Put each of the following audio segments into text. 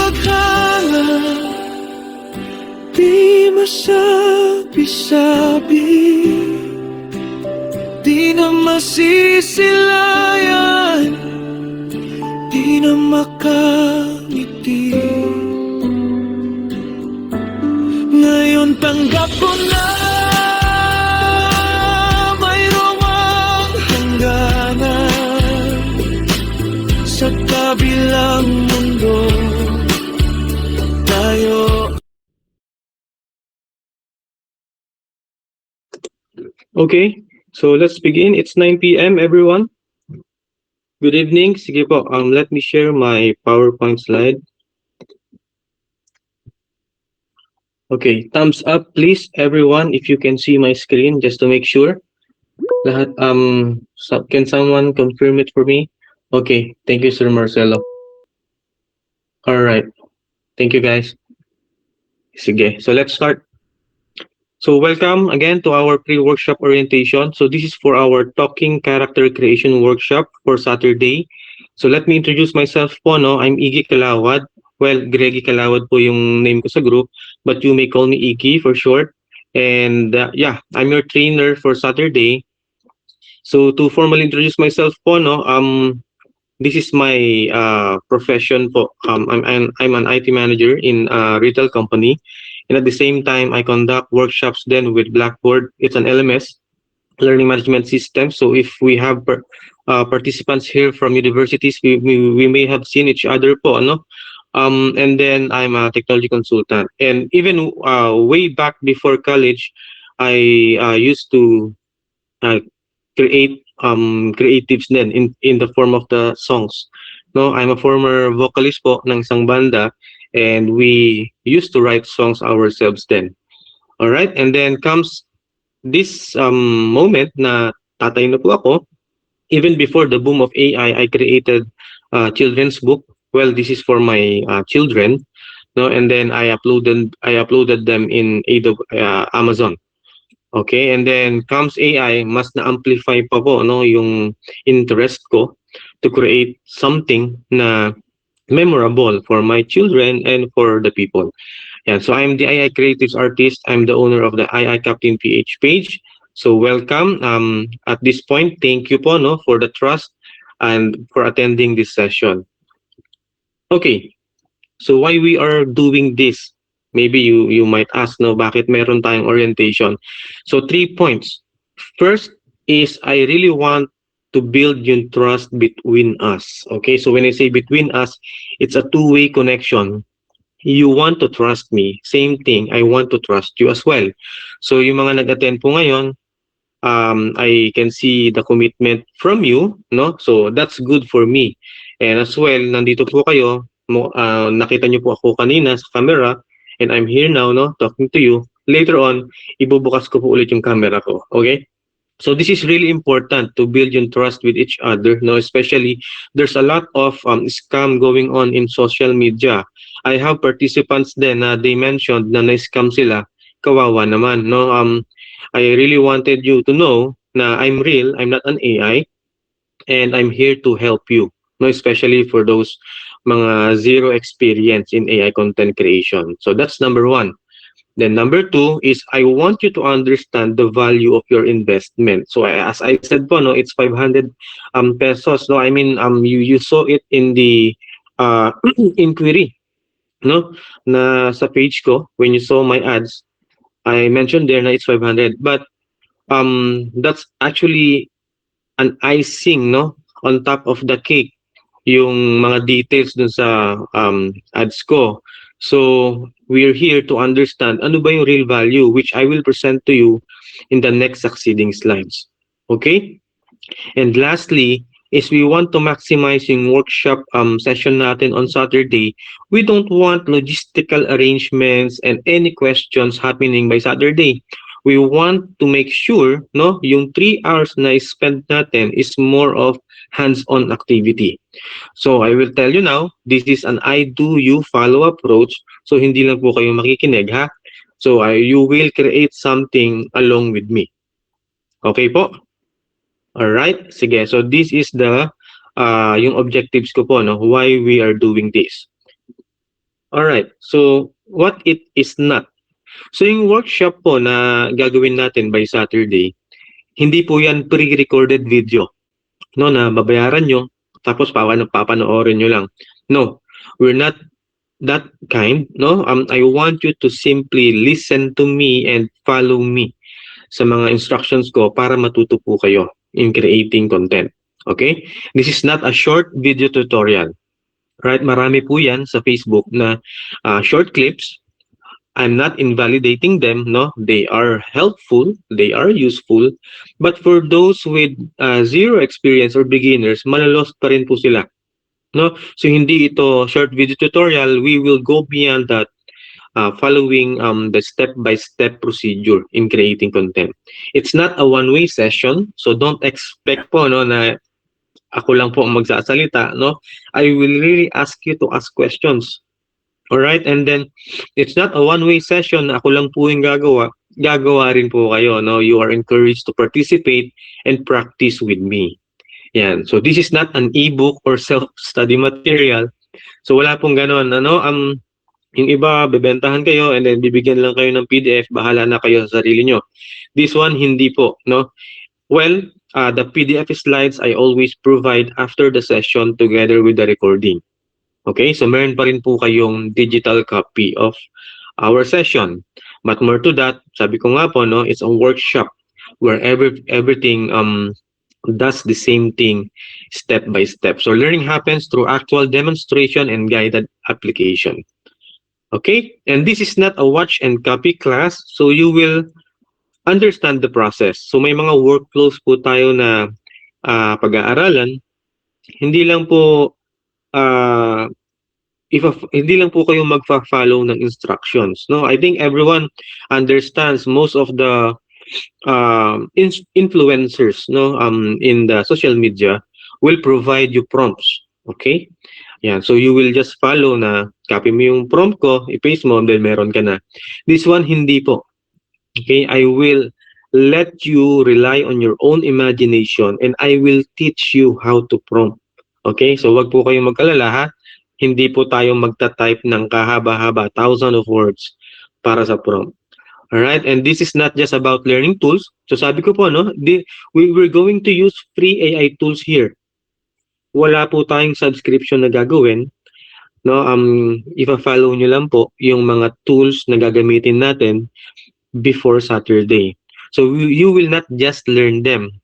maghanga, di masabi-sabi, di na masisilayan, di na makangiti. Ngayon tanggap ko na mayroong hangganan sa kabilang mundo tayo. Okay, so let's begin. It's 9 p.m. everyone. Good evening. Sige po, let me share my PowerPoint slide. Okay, thumbs up please everyone if you can see my screen just to make sure. Lahat, can someone confirm it for me? Okay, thank you Sir Marcelo. All right, thank you guys. Sige, so let's start. So welcome again to our pre-workshop orientation. So this is for our talking character creation workshop for Saturday. So let me introduce myself po, no? I'm Iggy Calawad. Well, Greggy Calawad po yung name ko sa group, but you may call me Iggy for short. And yeah, I'm your trainer for Saturday. So to formally introduce myself po, no, this is my profession po. I'm an IT manager in a retail company, and at the same time, I conduct workshops then with Blackboard. It's an LMS, learning management system. So if we have participants here from universities, we may have seen each other po, no? And then I'm a technology consultant. And even way back before college, I used to create creatives din in the form of the songs. No, I'm a former vocalist po ng isang banda, and we used to write songs ourselves then. All right, and then comes this moment na tatay na po ako. Even before the boom of AI, I created children's book. Well, this is for my children, no, and then I uploaded them in Amazon. Okay, and then comes AI, mas na-amplify pa po, no, yung interest ko to create something na memorable for my children and for the people. Yeah, so I'm the AI Creatives Artist. I'm the owner of the AI Captain PH page. So welcome. At this point, thank you po, no, for the trust and for attending this session. Okay, so why we are doing this? Maybe you might ask, no, bakit meron tayong orientation? So 3 points. First is I really want to build yung trust between us. Okay, so when I say between us, it's a two-way connection. You want to trust me. Same thing, I want to trust you as well. So yung mga nag-attend po ngayon, I can see the commitment from you, no? So that's good for me. And as well, nandito po kayo, nakita niyo po ako kanina sa camera, and I'm here now, no, talking to you. Later on, ibubukas ko po ulit yung camera ko, okay? So this is really important to build yung trust with each other, no? Especially, there's a lot of scam going on in social media. I have participants then na they mentioned na na-scam sila, kawawa naman, no? I really wanted you to know na I'm real, I'm not an AI, and I'm here to help you, no? Especially for those mga zero experience in AI content creation. So that's number 1. Then number 2 is I want you to understand the value of your investment. So as I said po, no, it's 500 pesos. No, I mean you saw it in the inquiry, no, na sa page ko when you saw my ads. I mentioned there na it's 500, but that's actually an icing, no, on top of the cake, yung mga details dun sa ads ko. So we're here to understand ano ba yung real value, which I will present to you in the next succeeding slides. Okay? And lastly, is we want to maximize yung workshop session natin on Saturday. We don't want logistical arrangements and any questions happening by Saturday. We want to make sure, no, yung 3 hours na spend natin is more of hands-on activity. So I will tell you now, this is an I do you follow approach. So hindi lang po kayo makikinig, ha? So you will create something along with me. Okay po? All right. Sige. So this is the yung objectives ko po, no, why we are doing this. Alright, so what it is not. So yung workshop po na gagawin natin by Saturday, hindi po yan pre-recorded video, no, na babayaran nyo, tapos papanoorin nyo lang. No, we're not that kind, no. I want you to simply listen to me and follow me sa mga instructions ko para matuto po kayo in creating content. Okay? This is not a short video tutorial. Right? Marami po yan sa Facebook na short clips. I'm not invalidating them, no? They are helpful, they are useful, but for those with zero experience or beginners, malalost pa rin po sila, no? So hindi ito short video tutorial, we will go beyond that, following the step-by-step procedure in creating content. It's not a one-way session, so don't expect po, no, na ako lang po ang magsasalita, no? I will really ask you to ask questions. All right, and then it's not a one-way session na ako lang po yung gagawa rin po kayo, no? You are encouraged to participate and practice with me. Yan. So this is not an ebook or self-study material. So wala pong ganoon, ano? Yung iba bebentahan kayo and then bibigyan lang kayo ng PDF, bahala na kayo sa sarili nyo. This one hindi po, no? Well, the PDF slides I always provide after the session together with the recording. Okay, so meron pa rin po kayong digital copy of our session. But more to that, sabi ko nga po, no, it's a workshop where everything does the same thing step by step. So learning happens through actual demonstration and guided application. Okay, and this is not a watch and copy class, so you will understand the process. So may mga workflows po tayo na pag-aaralan. Hindi lang po hindi lang po kayo magfa-follow ng instructions, no? I think everyone understands most of the influencers, no, in the social media will provide you prompts, okay? Yeah, so you will just follow na copy mo yung prompt ko, i-paste mo, then meron ka na. This one hindi po. Okay, I will let you rely on your own imagination and I will teach you how to prompt. Okay, so wag po kayong mag-alala, ha? Hindi po tayo magta-type ng kahaba-haba, thousands of words para sa prompt. Alright, and this is not just about learning tools. So sabi ko po, no, we're going to use free AI tools here. Wala po tayong subscription na gagawin. No, ipa-follow nyo lang po yung mga tools na gagamitin natin before Saturday. So you will not just learn them.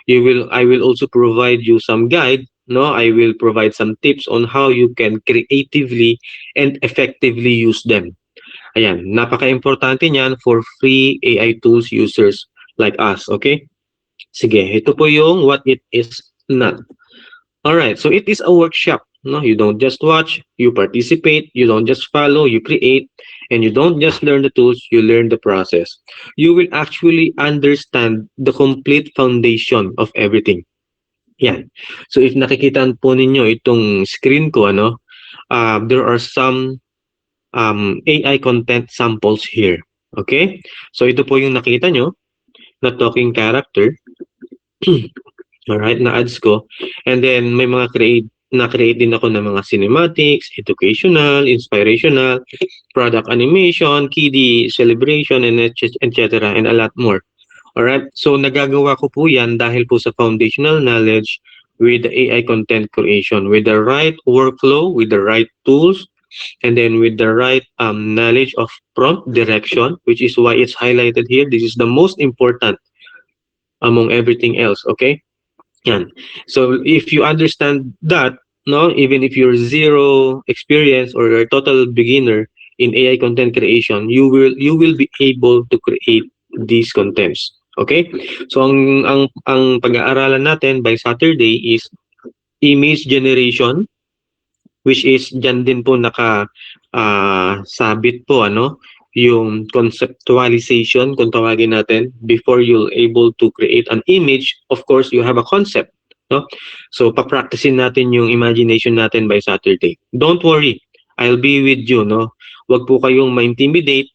I will also provide you some guide, no? I will provide some tips on how you can creatively and effectively use them. Ayan, napaka-importante niyan for free AI tools users like us, okay? Sige, ito po yung what it is not. Alright, so it is a workshop, no? You don't just watch, you participate, you don't just follow, you create, and you don't just learn the tools, you learn the process. You will actually understand the complete foundation of everything. Yan. So if nakikita po ninyo itong screen ko, ano, there are some AI content samples here. Okay? So ito po yung nakita nyo na talking character. Alright, na ads ko. And then may mga na-create din ako ng mga cinematics, educational, inspirational, product animation, kiddie, celebration, and etc. and a lot more. Alright, so nagagawa ko po yan dahil po sa foundational knowledge with the AI content creation, with the right workflow, with the right tools, and then with the right knowledge of prompt direction, which is why it's highlighted here. This is the most important among everything else, okay? Yan. So if you understand that, no, even if you're zero experience or you're a total beginner in AI content creation, you will be able to create these contents. Okay? So ang pag-aaralan natin by Saturday is image generation, which is dyan din po sabit po, ano, yung conceptualization, kung tawagin natin, before you're able to create an image. Of course, you have a concept, no? So papracticein natin yung imagination natin by Saturday. Don't worry, I'll be with you, no? Wag po kayong ma-intimidate.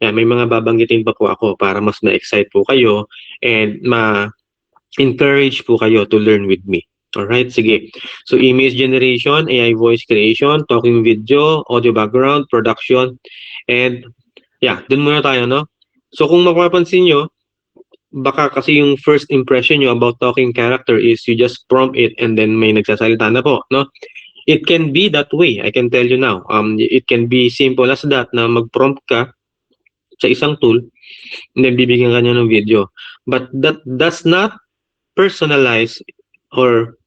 Yan, may mga babanggitin pa po ako para mas na-excite po kayo and ma-encourage po kayo to learn with me. Alright, sige. So, image generation, AI voice creation, talking video, audio background, production, and yeah, dun muna tayo, no? So, kung mapapansin nyo, baka kasi yung first impression nyo about talking character is you just prompt it and then may nagsasalita na po, no? It can be that way, I can tell you now. It can be simple as that na mag-prompt ka sa isang tool and then bibigyan ka niya ng video. But that does not personalize or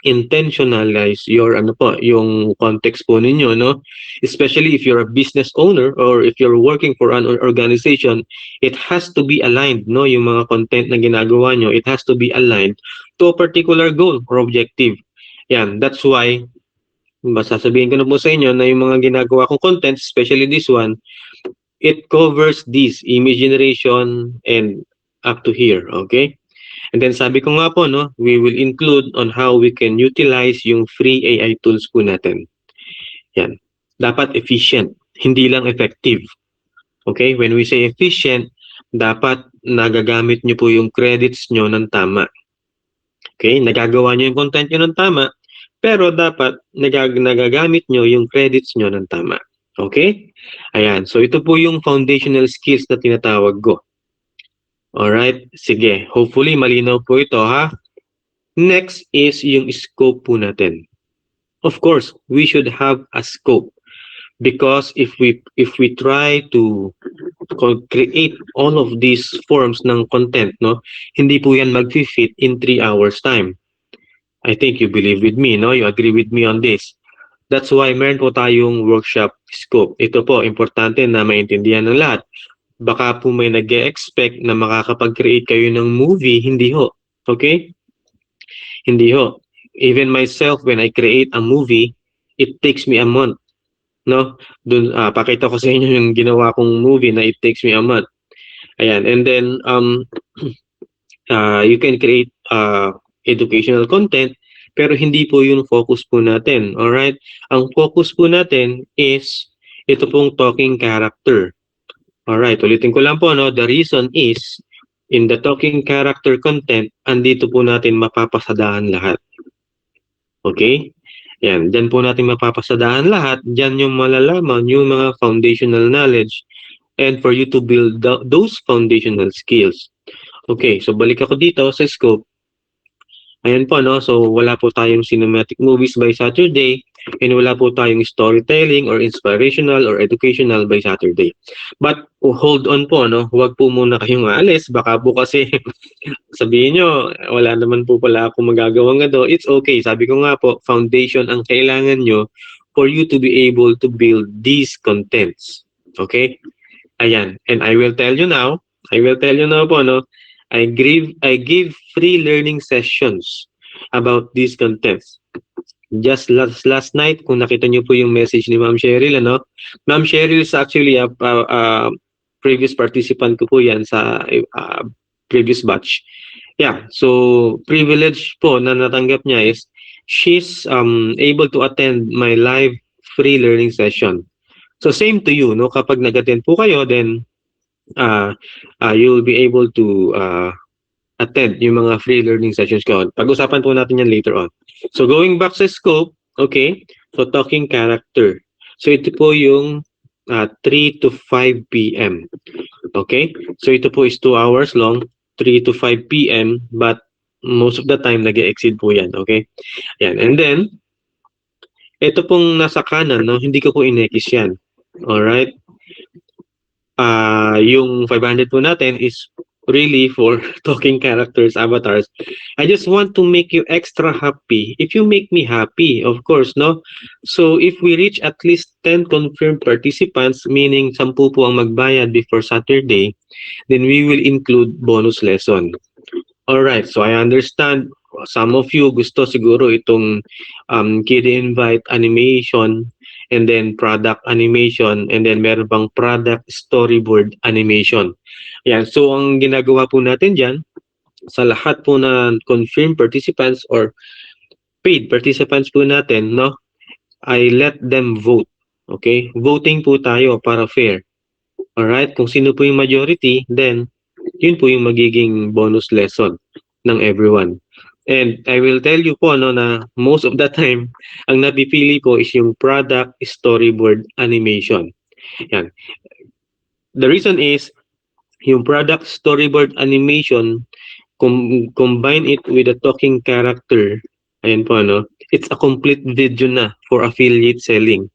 intentionalize your ano po, yung context po ninyo, no? Especially if you're a business owner or if you're working for an organization, it has to be aligned, no? Yung mga content na ginagawa nyo, it has to be aligned to a particular goal or objective. Yan, that's why masasabihin ko na po sa inyo na yung mga ginagawa kong content, especially this one, it covers this image generation and up to here, okay? And then sabi ko nga po, no, we will include on how we can utilize yung free AI tools po natin. Yan. Dapat efficient, hindi lang effective. Okay? When we say efficient, dapat nagagamit nyo po yung credits nyo ng tama. Okay? Nagagawa nyo yung content nyo ng tama, pero dapat nagagamit nyo yung credits nyo ng tama. Okay? Ayan. So ito po yung foundational skills na tinatawag ko. Alright, sige. Hopefully, malinaw po ito, ha? Next is yung scope po natin. Of course, we should have a scope because if we try to create all of these forms ng content, no, hindi po yan mag-fit in 3 hours time. I think you believe with me, no? You agree with me on this. That's why meron po tayong workshop scope. Ito po, importante na maintindihan ng lahat. Baka po may nag-expect na makakapag-create kayo ng movie, hindi ho. Okay? Hindi ho. Even myself, when I create a movie, it takes me a month. No? Dun, pakita ko sa inyo yung ginawa kong movie na it takes me a month. Ayan. And then, you can create educational content, pero hindi po yung focus po natin. Alright? Ang focus po natin is ito pong talking character. Alright, ulitin ko lang po, no? The reason is, in the talking character content, andito po natin mapapasadahan lahat. Okay? Yan, dyan po natin mapapasadahan lahat. Dyan yung malalaman yung mga foundational knowledge and for you to build those foundational skills. Okay, so balik ako dito sa scope. Ayan po, no? So, wala po tayong cinematic movies by Saturday and wala po tayong storytelling or inspirational or educational by Saturday. But, hold on po, no? Huwag po muna kayong aalis. Baka po kasi sabihin nyo, wala naman po pala akong magagawa nga do. It's okay. Sabi ko nga po, foundation ang kailangan nyo for you to be able to build these contents. Okay? Ayan. And I will tell you now po, no? I give free learning sessions about these contents. Just last night, kung nakita niyo po yung message ni Ma'am Cheryl, ano? Ma'am Cheryl is actually a previous participant ko po yan sa previous batch. Yeah, so privilege po na natanggap niya is she's able to attend my live free learning session. So same to you, no? Kapag nag-attend po kayo, then you'll be able to attend yung mga free learning sessions ko. Pag-usapan po natin yan later on. So going back sa scope, okay, so talking character. So ito po yung 3 to 5 p.m. Okay, so ito po is 2 hours long, 3 to 5 p.m. but most of the time nag-exceed po yan, okay? Yan, and then ito pong nasa kanan, no, hindi ko po inekis yan. Alright? Yung 500 po natin is really for talking characters, avatars. I just want to make you extra happy. If you make me happy, of course, no? So if we reach at least 10 confirmed participants, meaning 10 po ang magbayad before Saturday, then we will include bonus lesson. Alright, so I understand some of you gusto siguro itong kid invite animation and then product animation, and then meron pang product storyboard animation. Yan. So, ang ginagawa po natin dyan, sa lahat po na confirmed participants or paid participants po natin, no, I let them vote. Okay? Voting po tayo para fair. Alright? Kung sino po yung majority, then, yun po yung magiging bonus lesson ng everyone. And I will tell you po no, na most of the time, ang napipili ko is yung product storyboard animation. Yan. The reason is, yung product storyboard animation, combine it with a talking character. Ayan po, ano, it's a complete video na for affiliate selling.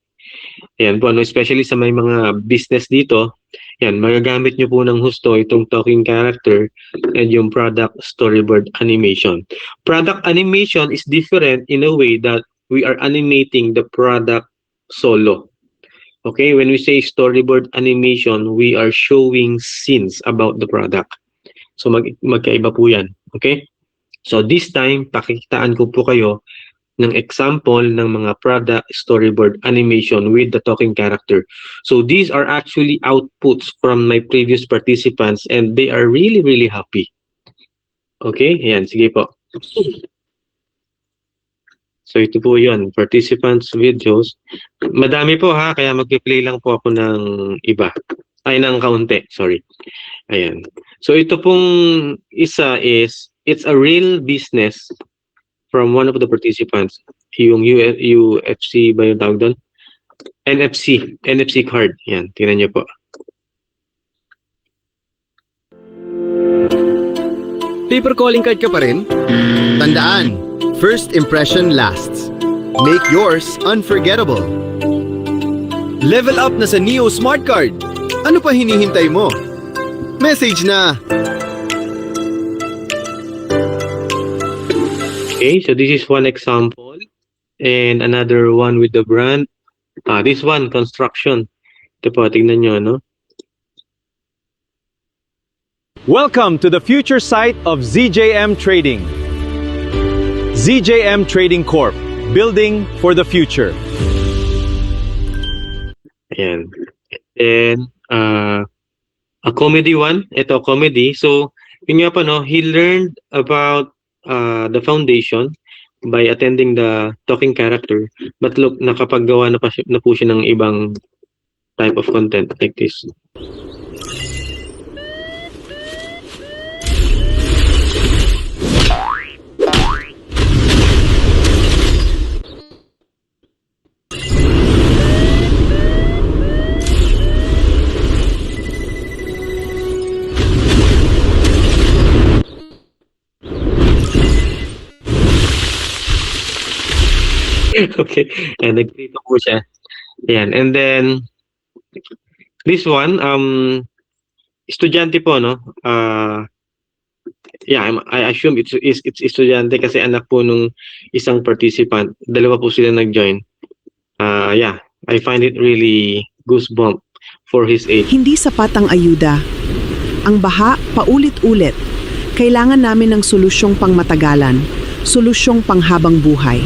Ayan po, ano, especially sa may mga business dito, yan, magagamit nyo po ng husto itong talking character and yung product storyboard animation. Product animation is different in a way that we are animating the product solo. Okay, when we say storyboard animation, we are showing scenes about the product. So magkaiba po yan. Okay? So this time, pakikitaan ko po kayo ng example ng mga product storyboard animation with the talking character. So these are actually outputs from my previous participants and they are really, really happy. Okay? Ayan, sige po. So ito po yun, participants videos. Madami po ha, kaya mag-play lang po ako ng iba. Ay, ng kaunti, sorry. Ayan. So ito pong isa is, it's a real business from one of the participants. Yung UFC ba yung tawag doon? NFC card. Yan, tingnan niyo po. Paper calling card ka pa rin? Tandaan, first impression lasts. Make yours unforgettable. Level up na sa Neo Smart Card. Ano pa hinihintay mo? Message na! Okay, so this is one example. And another one with the brand. This one, construction. Ito po, tingnan nyo, no? Welcome to the future site of ZJM Trading. ZJM Trading Corp, building for the future. Ayan. And a comedy one. Ito, comedy. So, yun nga pa, no? He learned about the foundation by attending the talking character. But look, nakapaggawa na po siya ng ibang type of content like this. Okay, and nagprito po siya. Ayan, and then this one, estudyante po, no? Yeah, I assume it's estudyante kasi anak po nung isang participant. Dalawa po sila nag-join. Yeah, I find it really goosebump for his age. Hindi sapat ang ayuda. Ang baha, paulit-ulit. Kailangan namin ng solusyong pangmatagalan, solusyong panghabang buhay.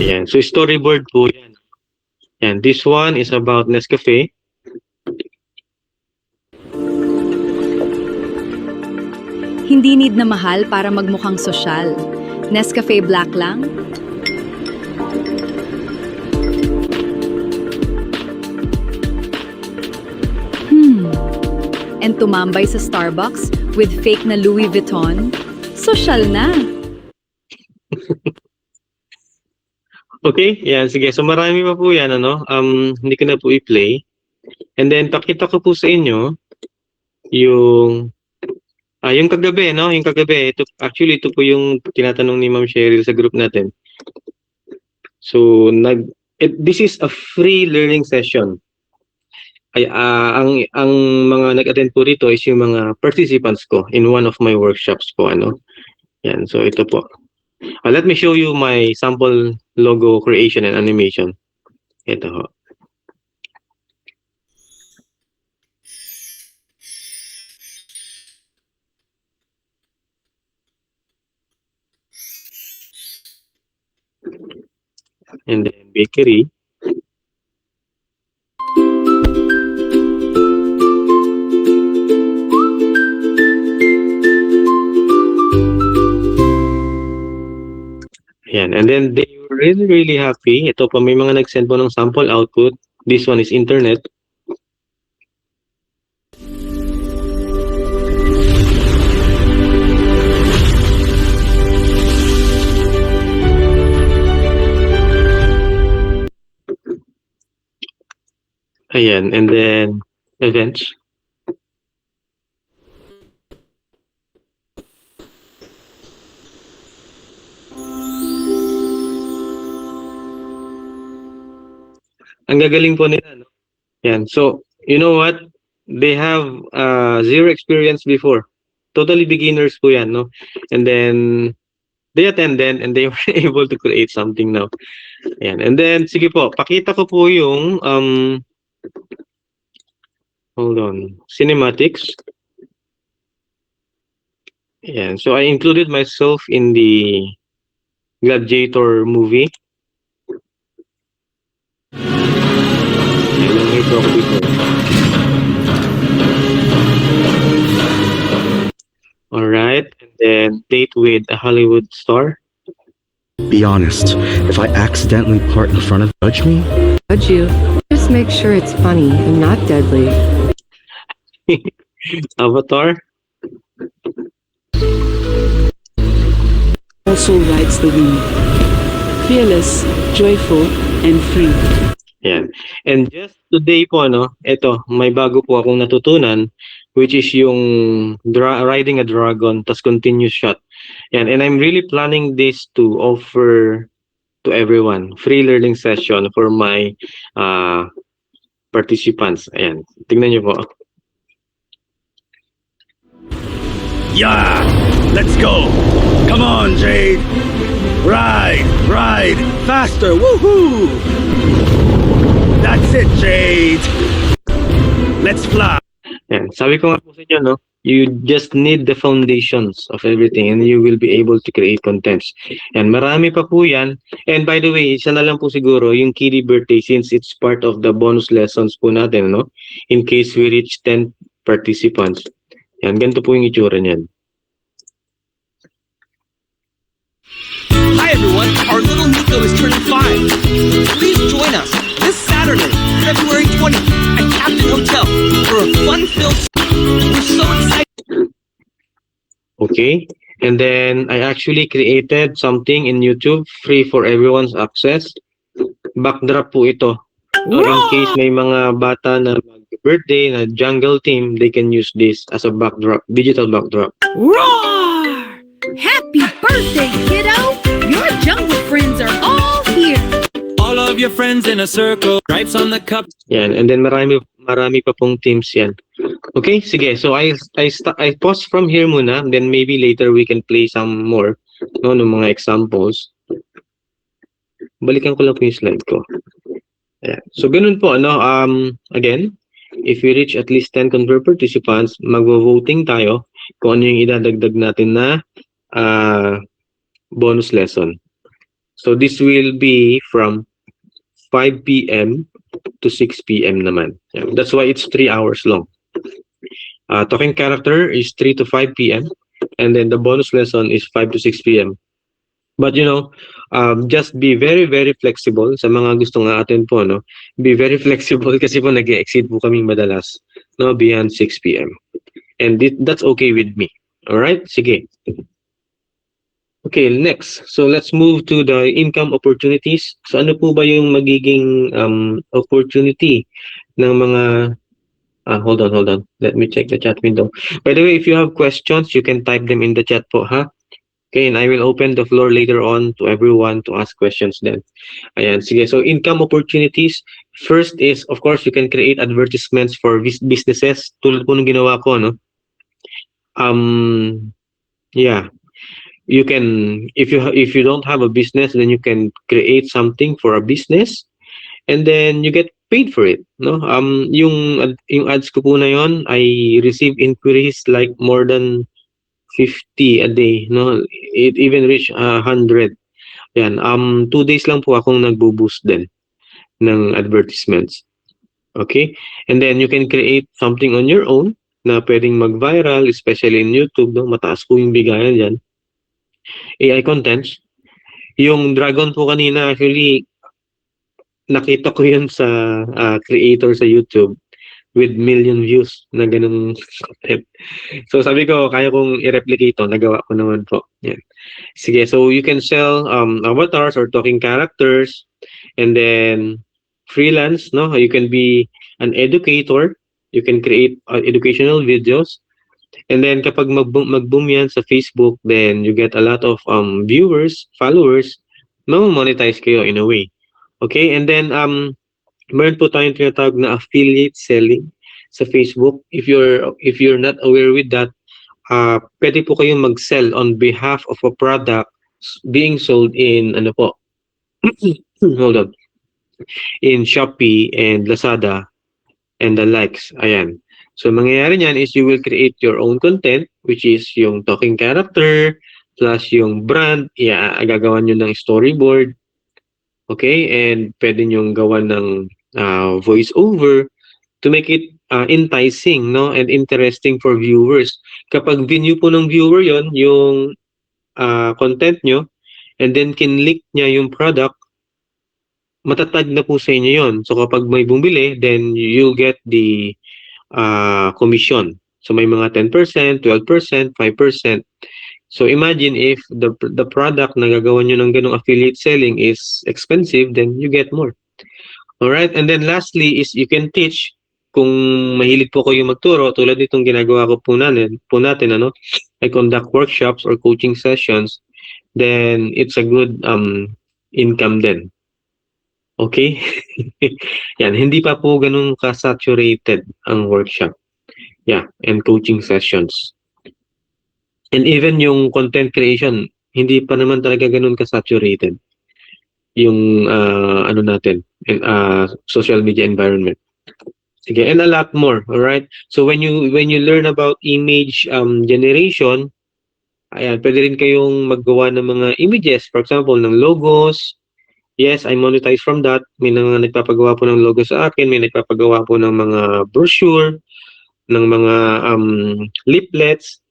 Ayan, so storyboard po yan. And this one is about Nescafe. Hindi need na mahal para magmukhang sosyal. Nescafe Black lang? And tumambay sa Starbucks with fake na Louis Vuitton? Sosyal na! Okay, yan, sige. So marami pa po yan, ano? Hindi ko na po i-play. And then, pakita ko po sa inyo yung kagabi, no? Yung kagabi. Ito po yung tinatanong ni Ma'am Cheryl sa group natin. So, this is a free learning session. Ang mga nag-attend po rito is yung mga participants ko in one of my workshops po, ano? Yan, so ito po. Let me show you my sample logo creation and animation. Ito ho. And then bakery. Yan. And then they were really, really happy. Ito pa, may mga nag-send po ng sample output. This one is internet. Ayan, and then events. Ang gagaling po nila, no? Yan. So, you know what? They have zero experience before. Totally beginners po yan, no? And then, they attended and they were able to create something now. Yan. And then, sige po, pakita ko po yung, hold on, cinematics. Yan. So, I included myself in the Gladiator movie. Yan, may talk before. All right, and then date with a Hollywood star. Be honest, if I accidentally part in front of judge me, Judge you. Just make sure it's funny and not deadly. Avatar. Also rides the wind. Fearless, joyful, and free. Yan. And just today po, no, ito, may bago po akong natutunan, which is yung riding a dragon, tas continuous shot. Yan. And I'm really planning this to offer to everyone, free learning session for my participants. Ayan. Tingnan niyo po. yeah, let's go. Come on, Jade. Ride, faster, woohoo! That's it, Jade. Let's fly. Yan. Sabi ko nga po sa inyo, no, you just need the foundations of everything and you will be able to create contents. And marami pa po yan. And by the way, isa na lang po siguro, yung Kiddie birthday, since it's part of the bonus lessons po natin, no? In case we reach 10 participants. Yan, ganito po yung itsura niyan. Hi everyone, our little Nico is turning 5. Please join us this Saturday, February 20th at Captain Hotel for a fun-filled... We're so excited! Okay, and then I actually created something in YouTube, free for everyone's access. Backdrop po ito. So in case may mga bata na mag-birthday na jungle team, they can use this as a backdrop, digital backdrop. Roar! Happy birthday, kiddo! Your jungle friends are all here. All of your friends in a circle, stripes on the cup. Yan, and then marami pa pong teams yan. Okay, sige. So I pause from here muna, then maybe later we can play some more, no, ng mga examples. Balikan ko lang po yung slide ko. Ayan. So ganun po, ano, again, if we reach at least 10 convert participants, magvo-voting tayo kung ano yung idadagdag natin na bonus lesson. So this will be from 5 p.m. to 6 p.m. naman. Yeah, that's why it's 3 hours long. Talking character is 3 to 5 p.m. and then the bonus lesson is 5 to 6 p.m. But you know, just be very, very flexible sa mga gusto nga atin po, no? Be very flexible kasi po nag-exceed po kaming madalas, no? Beyond 6 p.m. And that's okay with me. Alright? Sige. Okay, next. So let's move to the income opportunities. So ano po ba yung magiging opportunity ng mga hold on. Let me check the chat window. By the way, if you have questions, you can type them in the chat po, ha? Okay, and I will open the floor later on to everyone to ask questions then. Ayan, sige. So income opportunities. First is, of course, you can create advertisements for businesses. Tulad po ng ginawa ko, no? Yeah. You can, if you don't have a business, then you can create something for a business and then you get paid for it, no? Yung ads ko po na yon, I receive inquiries like more than 50 a day, no? It even reached 100. Yan, 2 days lang po akong nagbo-boost din ng advertisements. Okay? And then you can create something on your own na pwedeng mag-viral, especially in YouTube, no? Mataas po yung bigayan diyan. AI contents. Yung dragon po kanina, actually, nakita ko yun sa creator sa YouTube with million views na ganung content. So sabi ko, kaya kong i-replicate to, nagawa ko naman po. Yan. Sige, so you can sell avatars or talking characters, and then freelance, no? You can be an educator, you can create educational videos, and then kapag mag-boom yan sa Facebook, then you get a lot of viewers, followers, monetize kayo in a way. Okay, and then meron po tayong tinatawag na affiliate selling sa Facebook. If you're not aware with that, pwede po kayong mag-sell on behalf of a product being sold in ano po. Hold on. In Shopee and Lazada and the likes. Ayan. So mangyayari niyan is you will create your own content, which is yung talking character plus yung brand. Gagawa nyo ng storyboard. Okay, and pwede nyo gawan ng voice over to make it enticing, no, and interesting for viewers. Kapag view po ng viewer yon yung content nyo, and then kinlik niya yung product, matatag na po sa inyo yon. So kapag may bumili, then you'll get the commission. So may mga 10%, 12%, 5%. So imagine if the product na gagawa nyo ng ganong affiliate selling is expensive, then you get more. Alright, and then lastly is you can teach. Kung mahilig po kayo magturo, tulad nitong ginagawa ko po natin, ano, I conduct workshops or coaching sessions, then it's a good income din. Okay? Yan, hindi pa po ganun ka-saturated ang workshop. Yeah, and coaching sessions. And even yung content creation, hindi pa naman talaga ganun ka-saturated yung ano natin, social media environment. Sige, and a lot more, all right? So when you learn about image generation, ayan, pwede rin kayong maggawa ng mga images, for example, ng logos. Yes, I monetize from that. May mga nagpapagawa po ng logo sa akin, may nagpapagawa po ng mga brochure, ng mga leaflets.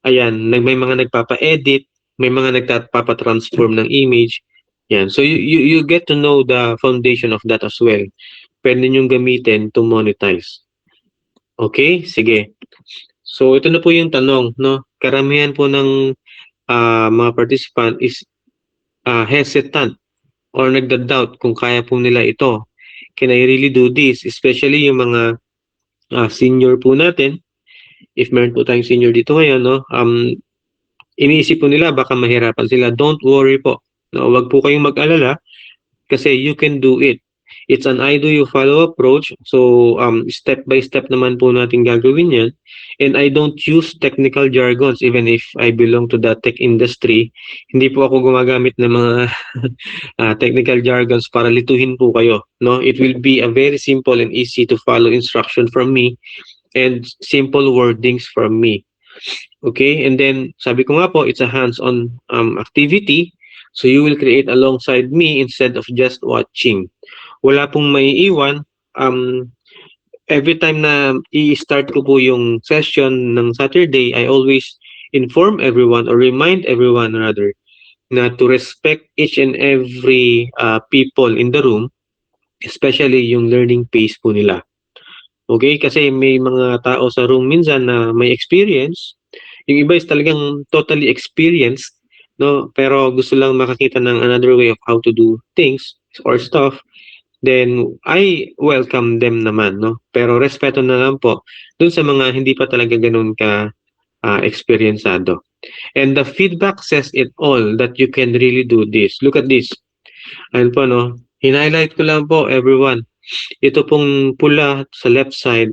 Ayan, may mga nagpapa-edit, may mga nagpapa-transform ng image. Yan. So you get to know the foundation of that as well. Pwede nyong gamitin to monetize. Okay? Sige. So ito na po yung tanong, no? Karamihan po ng mga participant is hesitant or nagda-doubt kung kaya po nila ito. Can I really do this? Especially yung mga senior po natin. If meron po tayong senior dito ngayon, no? Iniisip po nila baka mahirapan sila. Don't worry po. No, wag po kayong mag-alala kasi you can do it. It's an I do you follow approach. So step by step naman po natin gagawin yan. And I don't use technical jargons even if I belong to the tech industry. Hindi po ako gumagamit ng mga technical jargons para lituhin po kayo. No, it will be a very simple and easy to follow instruction from me and simple wordings from me. Okay, and then sabi ko nga po, it's a hands-on activity. So you will create alongside me instead of just watching. Wala pong maiiwan. Every time na i-start ko po yung session ng Saturday, I always inform everyone or remind everyone rather na to respect each and every people in the room, especially yung learning pace po nila. Okay? Kasi may mga tao sa room minsan na may experience. Yung iba is talagang totally experienced, no? Pero gusto lang makakita ng another way of how to do things or stuff. Then I welcome them naman, no? Pero respeto na lang po dun sa mga hindi pa talaga ganun ka experiencado. And the feedback says it all that you can really do this. Look at this. Ayun po, no? Hinighlight ko lang po, everyone. Ito pong pula sa left side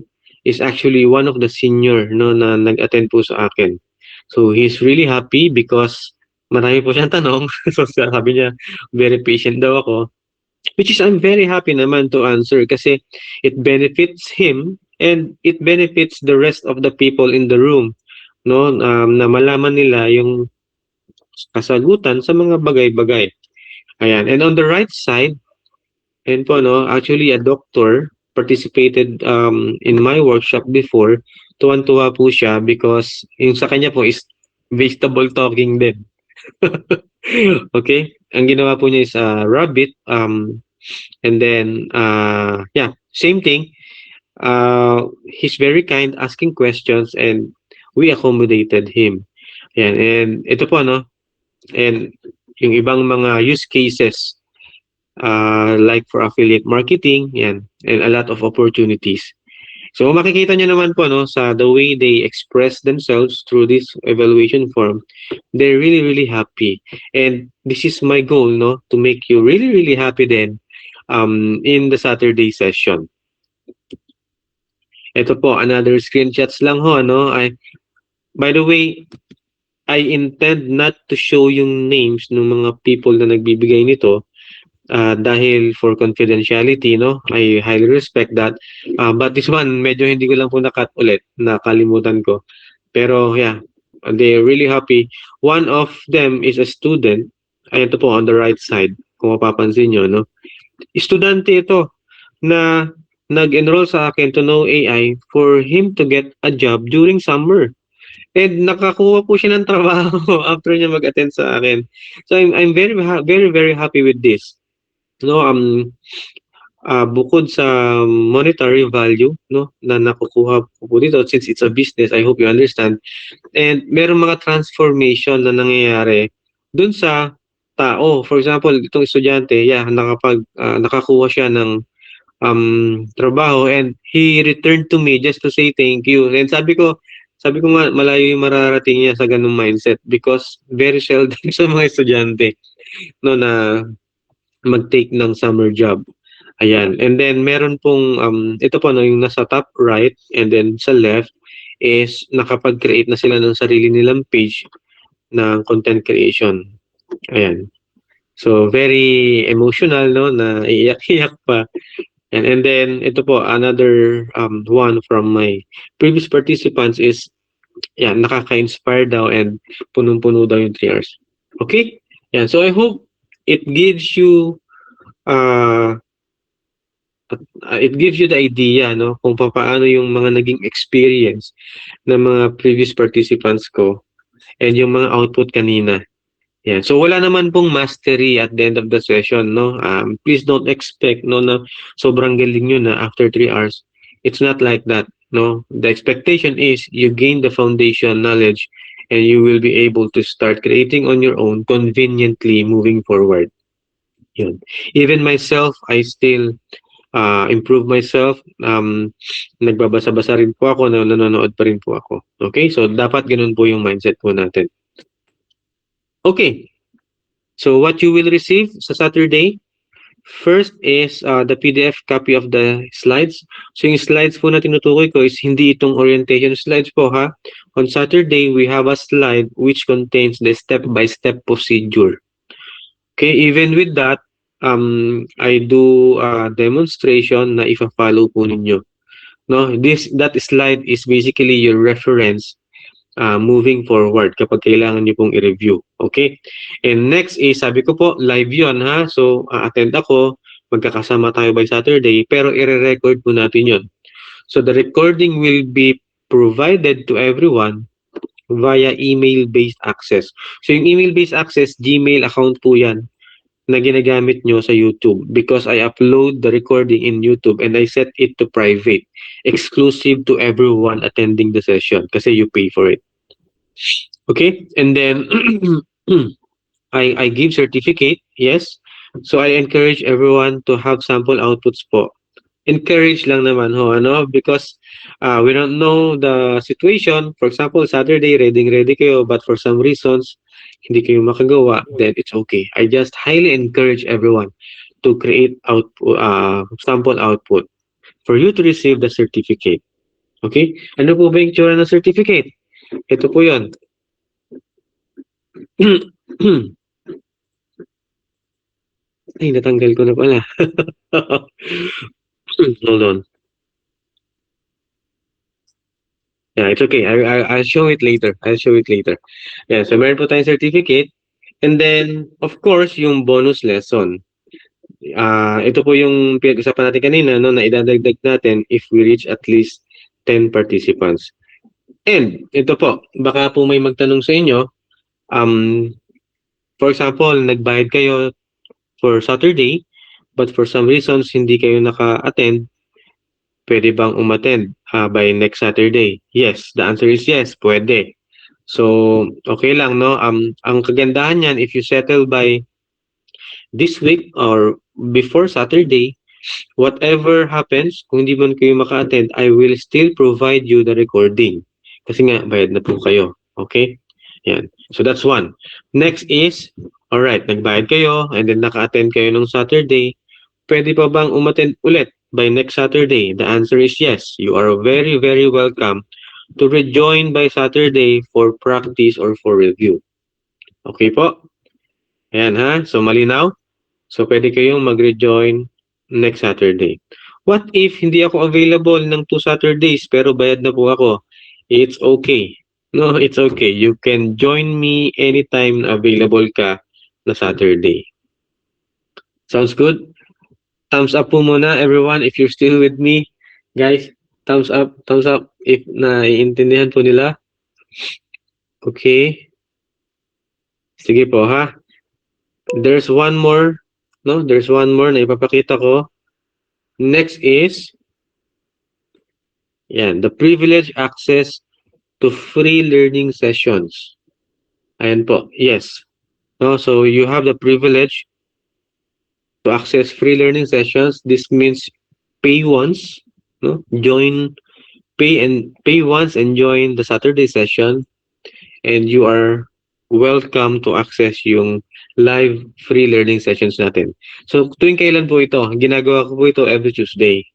is actually one of the senior, no, na nag-attend po sa akin. So he's really happy because marami po siyang tanong. So sabi niya, very patient daw ako. Which is I'm very happy naman to answer kasi it benefits him and it benefits the rest of the people in the room, no, na malaman nila yung kasagutan sa mga bagay-bagay. Ayan, and on the right side, and po, no, actually a doctor participated in my workshop before. Tuwan-tuwa po siya because yung sa kanya po is vegetable talking din. Okay? Ang ginawa po niya is rabbit, And then, yeah, same thing. He's very kind, asking questions, and we accommodated him. Yan, and ito po, no? And yung ibang mga use cases, like for affiliate marketing, yan, and a lot of opportunities. So makikita nyo naman po, no, sa the way they express themselves through this evaluation form, they're really, really happy. And this is my goal, no, to make you really, really happy then in the Saturday session. Ito po, another screenshots lang ho, no? By the way, I intend not to show yung names ng mga people na nagbibigay nito dahil for confidentiality, no? I highly respect that. But this one, medyo hindi ko lang po nakat ulit, nakalimutan ko. Pero yeah, they're really happy. One of them is a student. Ayan, ito po on the right side, kung mapapansin nyo, no? Estudyante ito na nag-enroll sa akin to know AI for him to get a job during summer. And nakakuha po siya ng trabaho after niya mag-attend sa akin. So I'm very, very, very happy with this. No, bukod sa monetary value, no, na nakukuha po dito, since it's a business, I hope you understand. And meron mga transformation na nangyayari dun sa tao. For example, itong estudyante, yeah, nakakuha siya ng trabaho, and he returned to me just to say thank you. And sabi ko nga, malayo yung mararating niya sa ganung mindset because very seldom sa mga estudyante, no, na mag-take ng summer job. Ayan. And then meron pong ito po, no, yung nasa top right and then sa left is nakapag-create na sila ng sarili nilang page ng content creation. Ayan. So very emotional, no, na iyak-iyak pa. And then ito po, another one from my previous participants is, yeah, nakaka-inspire daw and punong-puno daw yung 3 hours. Okay? Yeah, so I hope it gives you the idea, no, kung paano yung mga naging experience ng mga previous participants ko and yung mga output kanina. Yeah. So wala naman pong mastery at the end of the session, no. Please don't expect, no, na sobrang galing nyo na after 3 hours. It's not like that, no. The expectation is you gain the foundation knowledge and you will be able to start creating on your own conveniently moving forward. Yun. Even myself, I still improve myself. Nagbabasa-basa rin po ako, nanonood pa rin po ako. Okay? So dapat ganun po yung mindset po natin. Okay, so what you will receive sa Saturday, first is the PDF copy of the slides. So yung slides po na tinutukoy ko is hindi itong orientation slides po, ha. On Saturday, we have a slide which contains the step-by-step procedure. Okay, even with that, I do a demonstration na ifa-follow po ninyo. No, that slide is basically your reference moving forward kapag kailangan niyo pong i-review. Okay? And next is, sabi ko po, live yun, ha? So, attend ako, magkakasama tayo by Saturday, pero i-record po natin yun. So, the recording will be provided to everyone via email-based access. So, yung email-based access, Gmail account po yan na ginagamit nyo sa YouTube because I upload the recording in YouTube and I set it to private, exclusive to everyone attending the session kasi you pay for it. Okay, and then I give certificate, yes. So I encourage everyone to have sample outputs po. Encourage lang naman ho, ano, because we don't know the situation. For example, Saturday, ready kayo, but for some reasons, hindi kayo makagawa, then it's okay. I just highly encourage everyone to create sample output for you to receive the certificate. Okay? Ano po ba yung tsura ng certificate? Ito po yun. Ay, natanggal ko na pala. Hold on. Yeah, it's okay. I'll show it later. Yeah, so meron po tayong certificate. And then, of course, yung bonus lesson. Ito po yung pinag-usapan natin kanina, no, na idadagdag natin if we reach at least 10 participants. And ito po, baka po may magtanong sa inyo, for example, nagbayad kayo for Saturday, but for some reasons hindi kayo naka-attend, pwede bang umattend by next Saturday? Yes, the answer is yes, pwede. So, okay lang, no? Ang kagandahan niyan, if you settle by this week or before Saturday, whatever happens, kung hindi man kayo maka-attend, I will still provide you the recording. Kasi nga, bayad na po kayo. Okay? Yan. So, that's one. Next is, alright, nagbayad kayo and then naka-attend kayo nung Saturday. Pwede pa bang umattend ulit by next Saturday? The answer is yes. You are very, very welcome to rejoin by Saturday for practice or for review. Okay po? Ayan ha? So, malinaw? So, pwede kayong mag-rejoin next Saturday. What if hindi ako available ng 2 Saturdays pero bayad na po ako? It's okay. No, it's okay. You can join me anytime na available ka na Saturday. Sounds good? Thumbs up po muna everyone if you're still with me. Guys, thumbs up if naiintindihan po nila. Okay. Sige po ha. There's one more, no? There's one more na ipapakita ko. Next is the privileged access to free learning sessions. Ayan po. Yes. No, so you have the privilege to access free learning sessions. This means pay once, no? Pay once and join the Saturday session, and you are welcome to access yung live free learning sessions natin. So tuwing kailan po ito? Ginagawa ko po ito every Tuesday.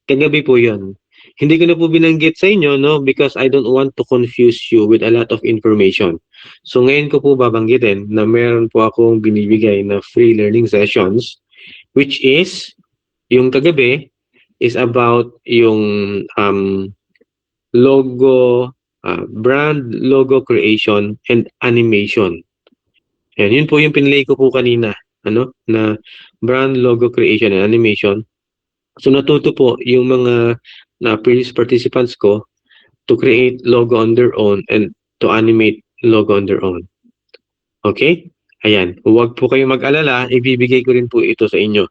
Kagabi po yun. Hindi ko na po binanggit sa inyo, no, because I don't want to confuse you with a lot of information. So ngayon ko po babanggitin na meron po akong binibigay na free learning sessions, which is yung kagabi is about yung logo, brand logo creation and animation. Yan, yun po yung pinilay ko po kanina, na brand logo creation and animation. So natuto po yung mga previous participants ko to create logo on their own and to animate logo on their own. Okay? Ayan. Huwag po kayong mag-alala. Ibibigay ko rin po ito sa inyo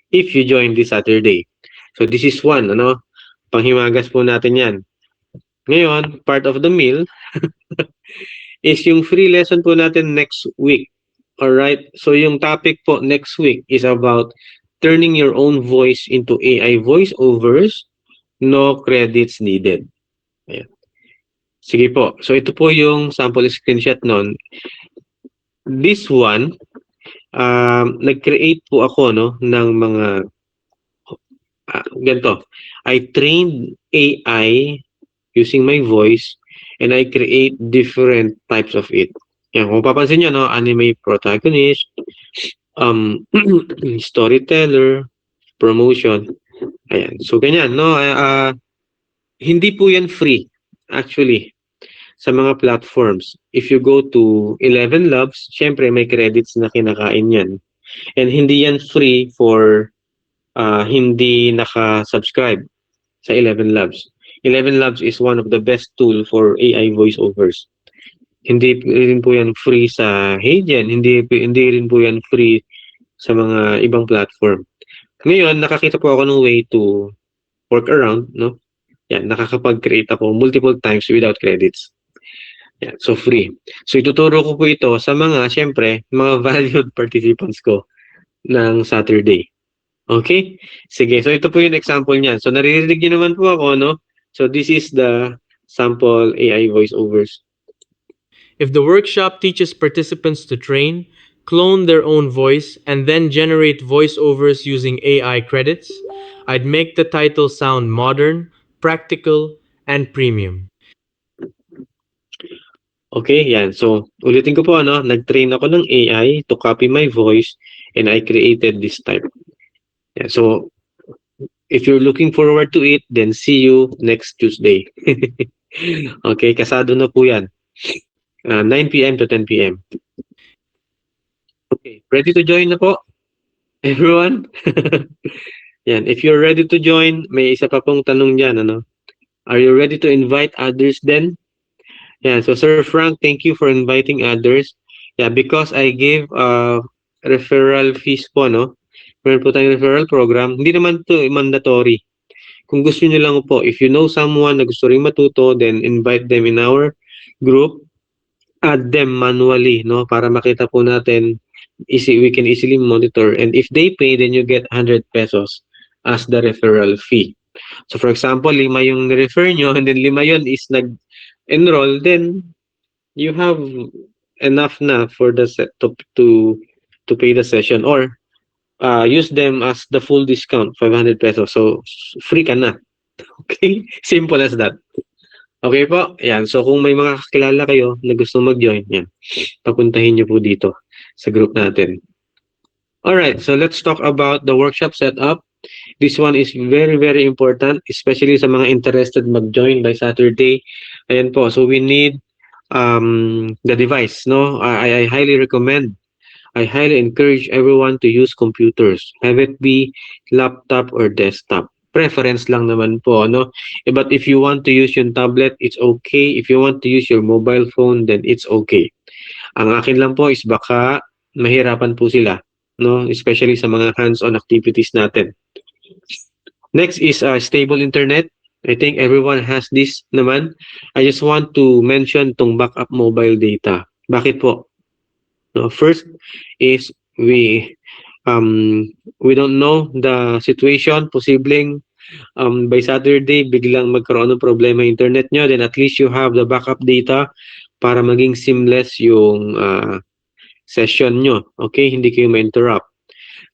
if you join this Saturday. So this is one, panghimagas po natin yan. Ngayon, part of the meal is yung free lesson po natin next week. Alright? So yung topic po next week is about turning your own voice into AI voiceovers. No credits needed. Ayan. Sige po. So ito po yung sample screenshot nun. This one, nag-create po ako ng mga ganito. I trained AI using my voice and I create different types of it. Yan, kung papansin nyo, anime protagonist, storyteller, promotion. Ayan. So, ganyan, hindi po yan free, actually, sa mga platforms. If you go to 11 Labs, syempre may credits na kinakain yan. And hindi yan free for hindi naka-subscribe sa 11 Labs. 11 Labs is one of the best tool for AI voiceovers. Hindi rin po yan free sa Hagen, hindi rin po yan free sa mga ibang platform. Ngayon, nakakita po ako ng way to work around, no? Yan, nakakapag-create ako multiple times without credits. Yan, so free. So ituturo ko po ito sa mga, syempre, mga valued participants ko ng Saturday. Okay? Sige, so ito po yung example niyan. So naririnig niyo naman po ako, no? So this is the sample AI voiceovers. If the workshop teaches participants to train, clone their own voice, and then generate voiceovers using AI credits, I'd make the title sound modern, practical, and premium. Okay, yan. So, ulitin ko po, nag-train ako ng AI to copy my voice and I created this type. Yeah, so, if you're looking forward to it, then see you next Tuesday. Okay, kasado na po yan. 9 p.m. to 10 p.m. Okay, ready to join na po? Everyone? Yan, if you're ready to join, may isa pa pong tanong dyan, Are you ready to invite others then? Yeah, so Sir Frank, thank you for inviting others. Yeah, because I gave referral fees po, Meron po tayong referral program. Hindi naman to mandatory. Kung gusto niyo lang po, if you know someone na gusto rin matuto, then invite them in our group. Add them manually, no? Para makita po natin, we can easily monitor. And if they pay, then you get 100 pesos as the referral fee. So for example, 5 yung refer nyo, and then 5 yun is nag-enroll, then you have enough na for the set to pay the session, or use them as the full discount, 500 pesos. So free ka na. Okay? Simple as that. Okay po? Yan. So kung may mga kakilala kayo na gusto mag-join, yan. Papuntahin nyo po dito sa group natin. Alright, so let's talk about the workshop setup. This one is very, very important, especially sa mga interested mag-join by Saturday. Ayan po. So we need the device, no? I highly recommend, I highly encourage everyone to use computers. Have it be laptop or desktop. Preference lang naman po, no? But if you want to use yung tablet, it's okay. If you want to use your mobile phone, then it's okay. Ang akin lang po is baka mahirapan po sila, no? Especially sa mga hands-on activities natin. Next is stable internet. I think everyone has this naman. I just want to mention tong backup mobile data. Bakit po? No, first is we don't know the situation. Posibleng by Saturday, biglang magkaroon ng problema internet nyo. Then at least you have the backup data para maging seamless yung session nyo. Okay? Hindi kayo ma-interrupt.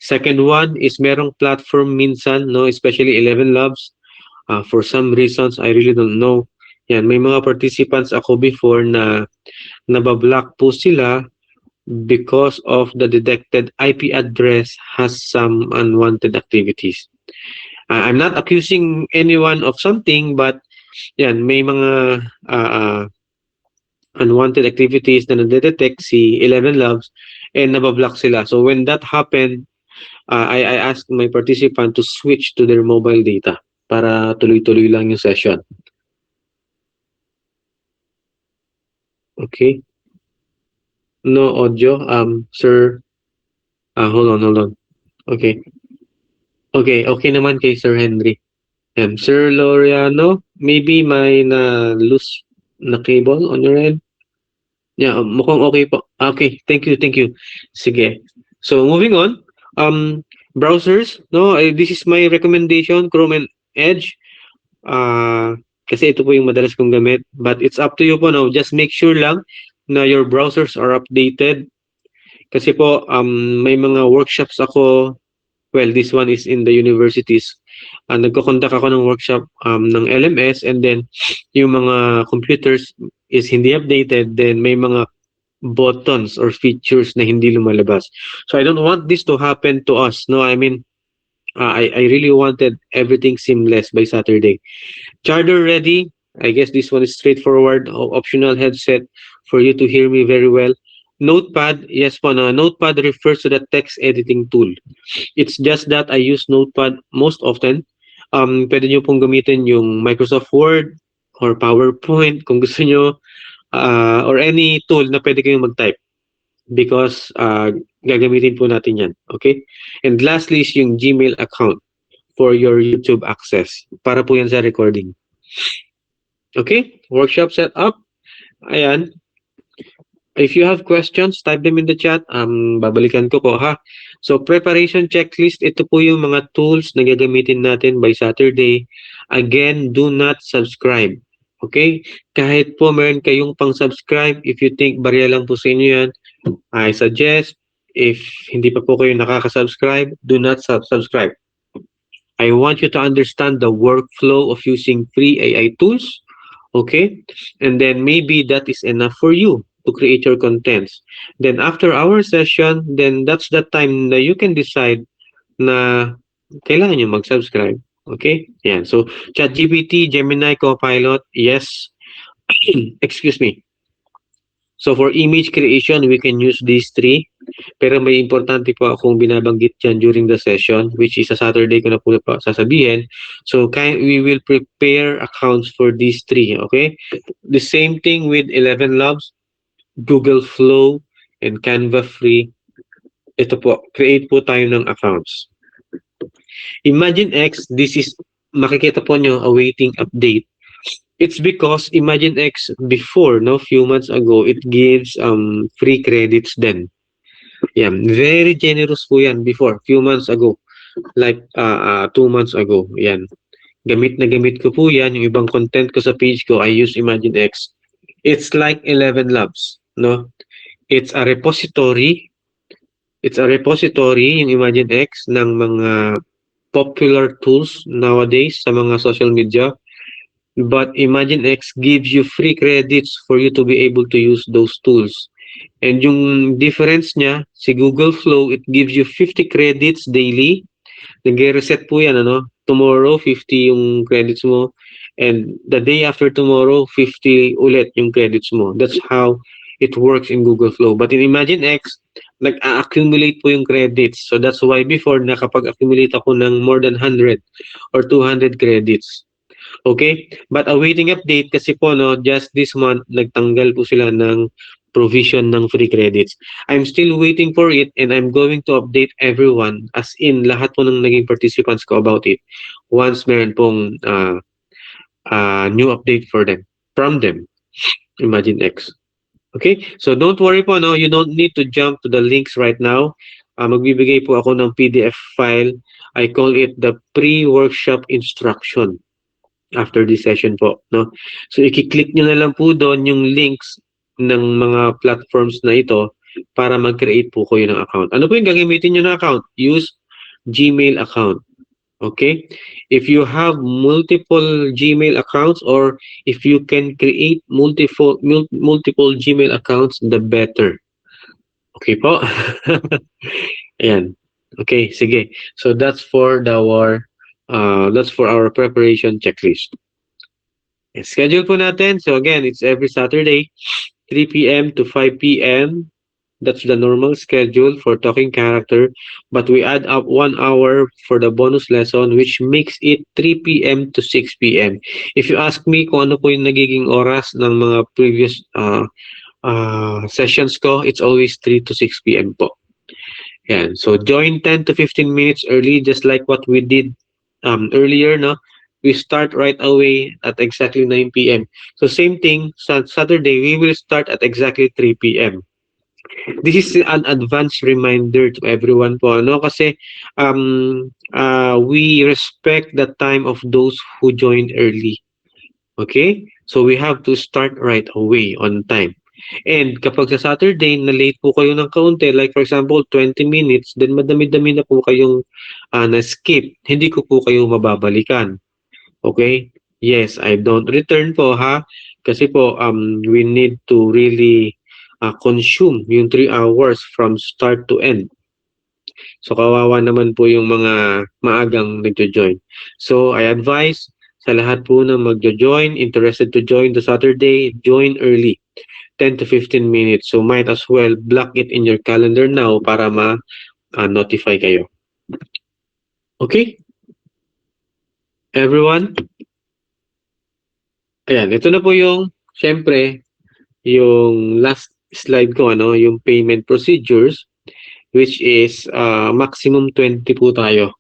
Second one is merong platform minsan, no, especially 11 Labs. For some reasons, I really don't know. Yan, may mga participants ako before na nabablock po sila because of the detected IP address has some unwanted activities. I'm not accusing anyone of something, but yan, may mga unwanted activities na nadetect si 11 Labs and nabablock sila. So when that happened, I asked my participant to switch to their mobile data para tuloy-tuloy lang yung session. Okay. No audio, sir. Hold on. Okay. Okay naman kay Sir Henry. Sir Laureano, maybe may na-loose na cable on your end? Yeah, mukhang okay po. Okay, thank you. Sige. So moving on. Browsers, no, this is my recommendation, Chrome and Edge. Kasi ito po yung madalas kong gamit, but it's up to you po, no. Just make sure lang na your browsers are updated. Kasi po may mga workshops ako. Well, this one is in the universities. Nagko-conduct ako ng workshop ng LMS, and then yung mga computers is hindi updated, then may mga buttons or features na hindi lumalabas. So I don't want this to happen to us. No, I mean, I really wanted everything seamless by Saturday. Charger ready. I guess this one is straightforward. Optional headset for you to hear me very well. Notepad, yes po, no, Notepad refers to the text editing tool. It's just that I use Notepad most often. Pwede nyo pong gamitin yung Microsoft Word or PowerPoint kung gusto nyo, or any tool na pwede kayong mag-type, because gagamitin po natin yan. Okay? And lastly is yung Gmail account for your YouTube access. Para po yan sa recording. Okay? Workshop setup. Ayan. If you have questions, type them in the chat. Babalikan ko po, ha? So, preparation checklist. Ito po yung mga tools na gagamitin natin by Saturday. Again, do not subscribe. Okay? Kahit po meron kayong pang-subscribe, if you think barya lang po sa inyo yan, I suggest, if hindi pa po kayo nakaka-subscribe, do not subscribe. I want you to understand the workflow of using free AI tools. Okay? And then maybe that is enough for you to create your contents. Then after our session, then that's the time na you can decide na kailangan nyo mag-subscribe. Okay? Yan. So, ChatGPT, Gemini, Copilot, yes. Excuse me. So, for image creation, we can use these three. Pero may importante po akong binabanggit dyan during the session, which is sa Saturday ko na po sasabihin. So, we will prepare accounts for these three. Okay? The same thing with 11 Labs, Google Flow, and Canva Free. Ito po, create po tayo ng accounts. Imagine X, this is, makikita po nyo, awaiting update. It's because Imagine X before, no, few months ago, it gives free credits then. Yan, very generous po yan before, few months ago. Like 2 months ago. Yan. Gamit na gamit ko po yan. Yung ibang content ko sa page ko, I use Imagine X. It's like 11 Labs, no? It's a repository. It's a repository, yung Imagine X, ng mga popular tools nowadays sa mga social media. But Imagine X gives you free credits for you to be able to use those tools. And yung difference niya, si Google Flow, it gives you 50 credits daily. Nag-reset po yan, ano? Tomorrow, 50 yung credits mo. And the day after tomorrow, 50 ulit yung credits mo. That's how it works in Google Flow. But in Imagine X, nag-accumulate po yung credits. So that's why before, nakapag-accumulate ako ng more than 100 or 200 credits. Okay? But awaiting update kasi po, no, just this month, nagtanggal po sila ng provision ng free credits. I'm still waiting for it and I'm going to update everyone, as in lahat po ng naging participants ko about it once meron pong new update for them, from them, Imagine X. Okay? So don't worry po, no? You don't need to jump to the links right now. Magbibigay po ako ng PDF file. I call it the pre-workshop instruction after this session po, no? So i-click nyo na lang po doon yung links ng mga platforms na ito para mag-create po kayo ng account. Ano po yung gagamitin nyo na account? Use Gmail account. Okay? If you have multiple Gmail accounts or if you can create multiple Gmail accounts, the better. Okay po? Ayan. Okay, sige. So that's for our preparation checklist. Schedule po natin. So again, it's every Saturday, 3 p.m. to 5 p.m. That's the normal schedule for talking character. But we add up 1 hour for the bonus lesson, which makes it 3 p.m. to 6 p.m. If you ask me kung ano po yung nagiging oras ng mga previous sessions ko, it's always 3 to 6 p.m. po. Yan. So join 10 to 15 minutes early, just like what we did earlier, no? We start right away at exactly 9 p.m. So same thing, Saturday, we will start at exactly 3 p.m. This is an advance reminder to everyone po, no? Kasi we respect the time of those who joined early. Okay? So we have to start right away on time. And kapag sa Saturday, na late po kayo ng kaunti, like for example, 20 minutes, then madami-dami na po kayong na-skip, hindi ko po kayo mababalikan. Okay? Yes, I don't return po, ha? Kasi po, we need to really consume yung 3 hours from start to end. So, kawawa naman po yung mga maagang nagjo-join. So, I advise sa lahat po na magjo-join, interested to join the Saturday, join early, 10 to 15 minutes. So, might as well block it in your calendar now para ma-notify kayo. Okay? Everyone? Ayan, ito na po yung, syempre, yung last slide ko, ano, yung payment procedures, which is maximum 20 po tayo.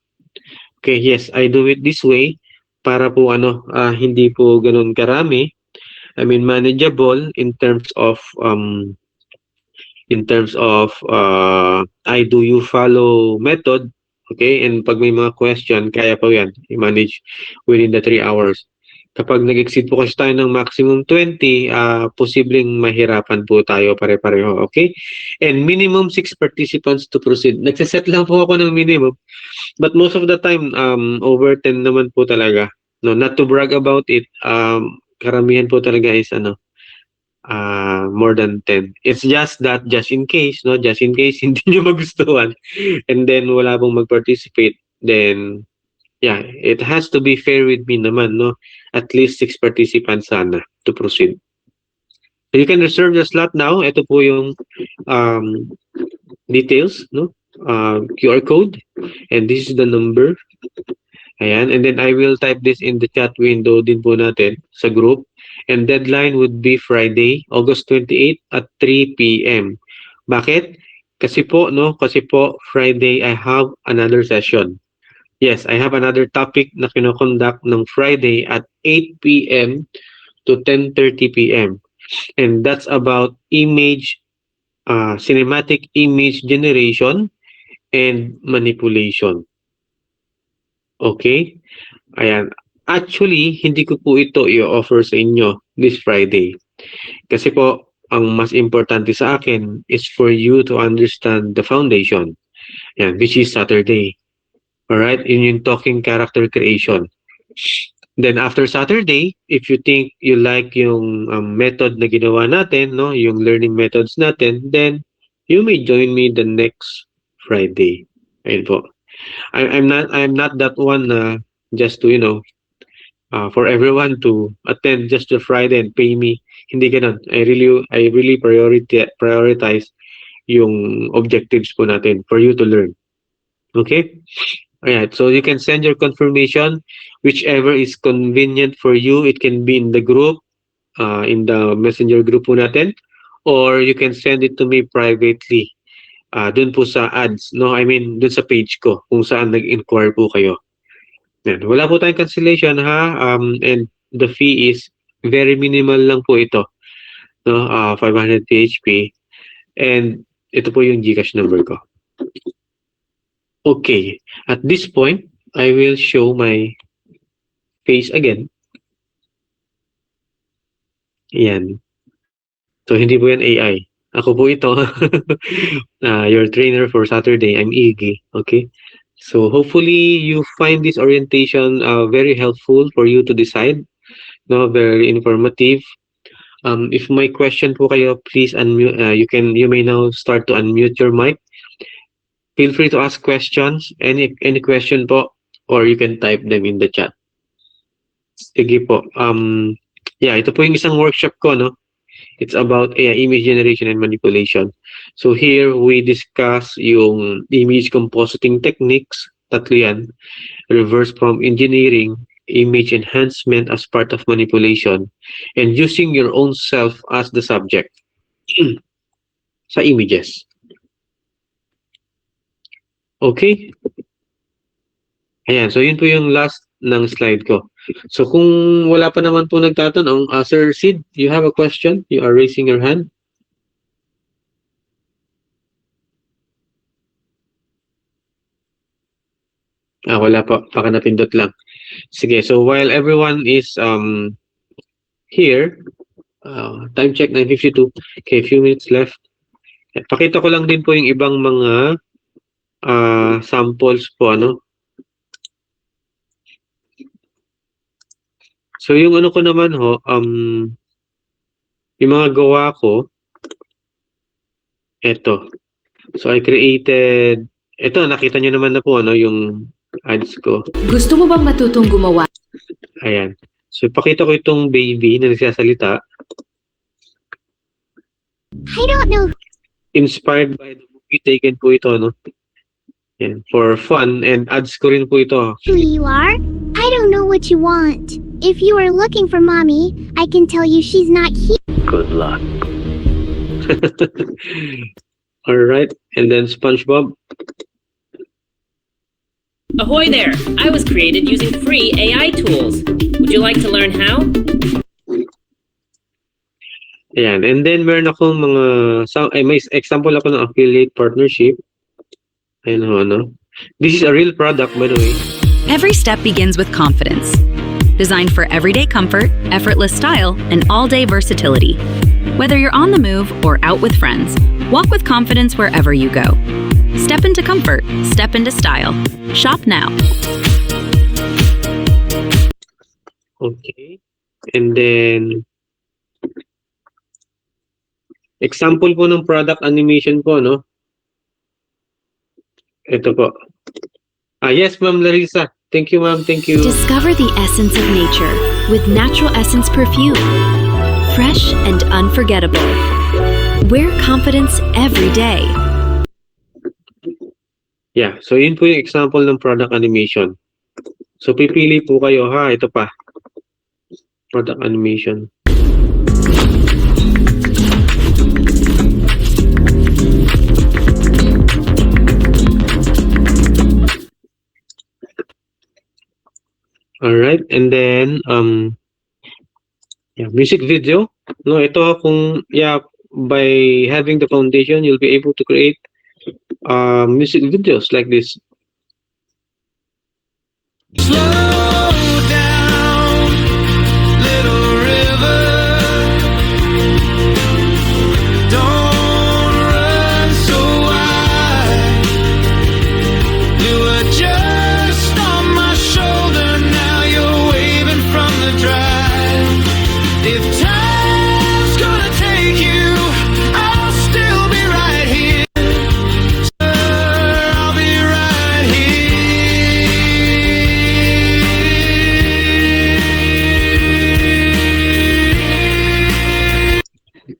Okay, yes, I do it this way para po hindi po ganun karami. I mean, manageable in terms of I do you follow method. Okay, and pag may mga question, kaya po yan i-manage within the 3 hours. Kapag nag-exceed po kasi tayo ng maximum 20, posibleng mahirapan po tayo pare-pareho, okay? And minimum 6 participants to proceed. Nagsiset lang po ako ng minimum, but most of the time, over 10 naman po talaga. No, not to brag about it, karamihan po talaga is more than 10. It's just that, just in case, no, just in case hindi nyo magustuhan, and then wala pong mag-participate, then yeah, it has to be fair with me naman, no? At least 6 participants sana to proceed. So you can reserve the slot now. Ito po yung details, no? QR code, and this is the number. Ayan, and then I will type this in the chat window din po natin sa group. And deadline would be Friday, August 28 at 3 p.m. Bakit? Kasi po, no? Kasi po, Friday, I have another session. Yes, I have another topic na kinoconduct ng Friday at 8 p.m. to 10:30 p.m. And that's about cinematic image generation and manipulation. Okay? Ayan. Actually, hindi ko po ito i-offer sa inyo this Friday. Kasi po, ang mas importante sa akin is for you to understand the foundation. Ayan, which is Saturday. Alright? Yun yung talking character creation. Then after Saturday, if you think you like yung method na ginawa natin, no, yung learning methods natin, then you may join me the next Friday. Ayun po. I'm not that one just to, for everyone to attend just the Friday and pay me. Hindi ganun. I really prioritize yung objectives po natin for you to learn. Okay? Alright, so you can send your confirmation whichever is convenient for you. It can be in the group, in the messenger group po natin, or you can send it to me privately. Dun po sa ads, no? I mean, dun sa page ko, kung saan nag-inquire po kayo. Yan. Wala po tayong cancellation, ha? And the fee is very minimal lang po ito. No? 500 PHP. And ito po yung GCash number ko. Okay. At this point, I will show my face again. Yan. So, hindi po yan AI. Ako po ito. Your trainer for Saturday. I'm Iggy. Okay? So, hopefully, you find this orientation very helpful for you to decide. No, very informative. If my question po kayo, please unmute. You may now start to unmute your mic. Feel free to ask questions. Any question po, or you can type them in the chat. Sige po. Ito po yung isang workshop ko, no? It's about image generation and manipulation. So here, we discuss yung image compositing techniques, tatlo yan, reverse prompt engineering, image enhancement as part of manipulation, and using your own self as the subject sa images. Okay? Ayan, so yun po yung last ng slide ko. So kung wala pa naman po nagtatanong, Sir Sid, you have a question? You are raising your hand. Wala pa. Baka napindot lang. Sige, so while everyone is here, time check 9:52. Okay, a few minutes left. Pakita ko lang din po yung ibang mga samples po, ano? So yung ano ko naman ho, yung mga gawa ko, eto. So I created, eto nakita nyo naman na po, ano, yung ads ko. Gusto mo bang matutong gumawa? Ayan. So pakita ko itong baby na nagsasalita. I don't know. Inspired by the movie Taken po ito, no? Yan, for fun, and ads ko rin po ito. Who you are? I don't know what you want. If you are looking for mommy, I can tell you she's not here. Good luck. Alright, and then SpongeBob. Ahoy there! I was created using free AI tools. Would you like to learn how? Ayan, and then meron akong mga, may example ako ng affiliate partnership. Ayan ho, ano. This is a real product, by the way. Every step begins with confidence. Designed for everyday comfort, effortless style, and all-day versatility. Whether you're on the move or out with friends, walk with confidence wherever you go. Step into comfort, step into style. Shop now. Okay. And then, example po ng product animation po, no? Ito po. Yes, Ma'am Larissa. Thank you, ma'am. Thank you. Discover the essence of nature with Natural Essence Perfume. Fresh and unforgettable. Wear confidence every day. Yeah, so yun po yung example ng product animation. So pipili po kayo, ha? Ito pa. Product animation. All right, and then music video. No, ito kung by having the foundation, you'll be able to create music videos like this. Slow down, little river. Don't run so wide. You were just on my shoulder, now you're waving from the drive. If time's gonna take you, I'll still be right here. Sir, I'll be right here.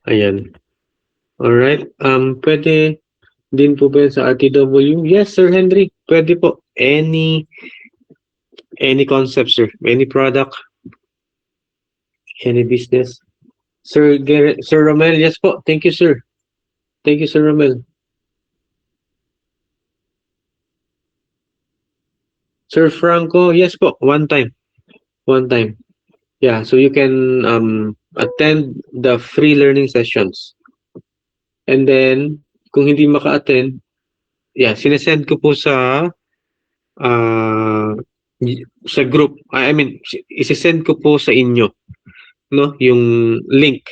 Ayan. Alright. Pwede din po ba yan sa RTW? Yes, Sir Henry. Pwede po. Any concept, sir. Any product. Any business. Sir Romel, yes po. Thank you, sir. Thank you, Sir Romel. Sir Franco, yes po. One time. Yeah, so you can attend the free learning sessions. And then, kung hindi maka-attend, sinesend ko po sa group. I mean, isesend ko po sa inyo, no, yung link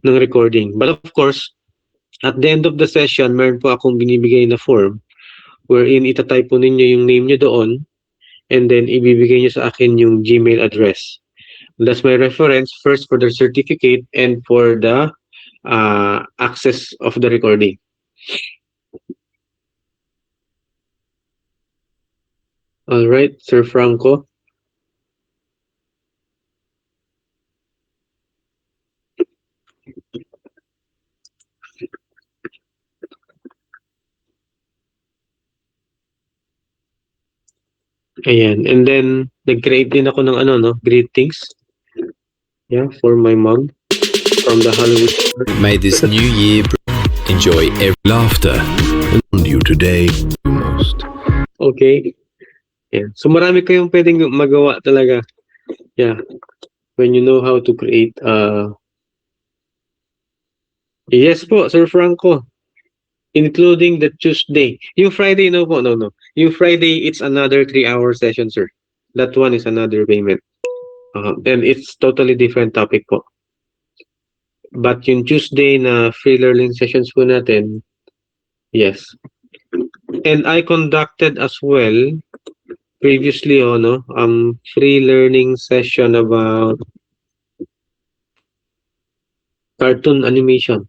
ng recording. But of course, at the end of the session, meron po akong binibigay na form wherein itatype po ninyo yung name nyo doon and then ibibigay nyo sa akin yung Gmail address. That's my reference first for the certificate and for the access of the recording. All right, Sir Franco. Ayan, and then nag-create din ako ng greetings. Yeah, for my mom from the Hollywood. May this new year enjoy every laughter around you today most. Okay. Yeah. So marami kayong pwedeng magawa talaga. Yeah. When you know how to create Yes po, Sir Franco. Including the Tuesday. Yung Friday, no po, no. Yung Friday, it's another 3-hour session, sir. That one is another payment. And it's totally different topic po. But yung Tuesday na free learning sessions po natin, yes. And I conducted as well previously free learning session about cartoon animation.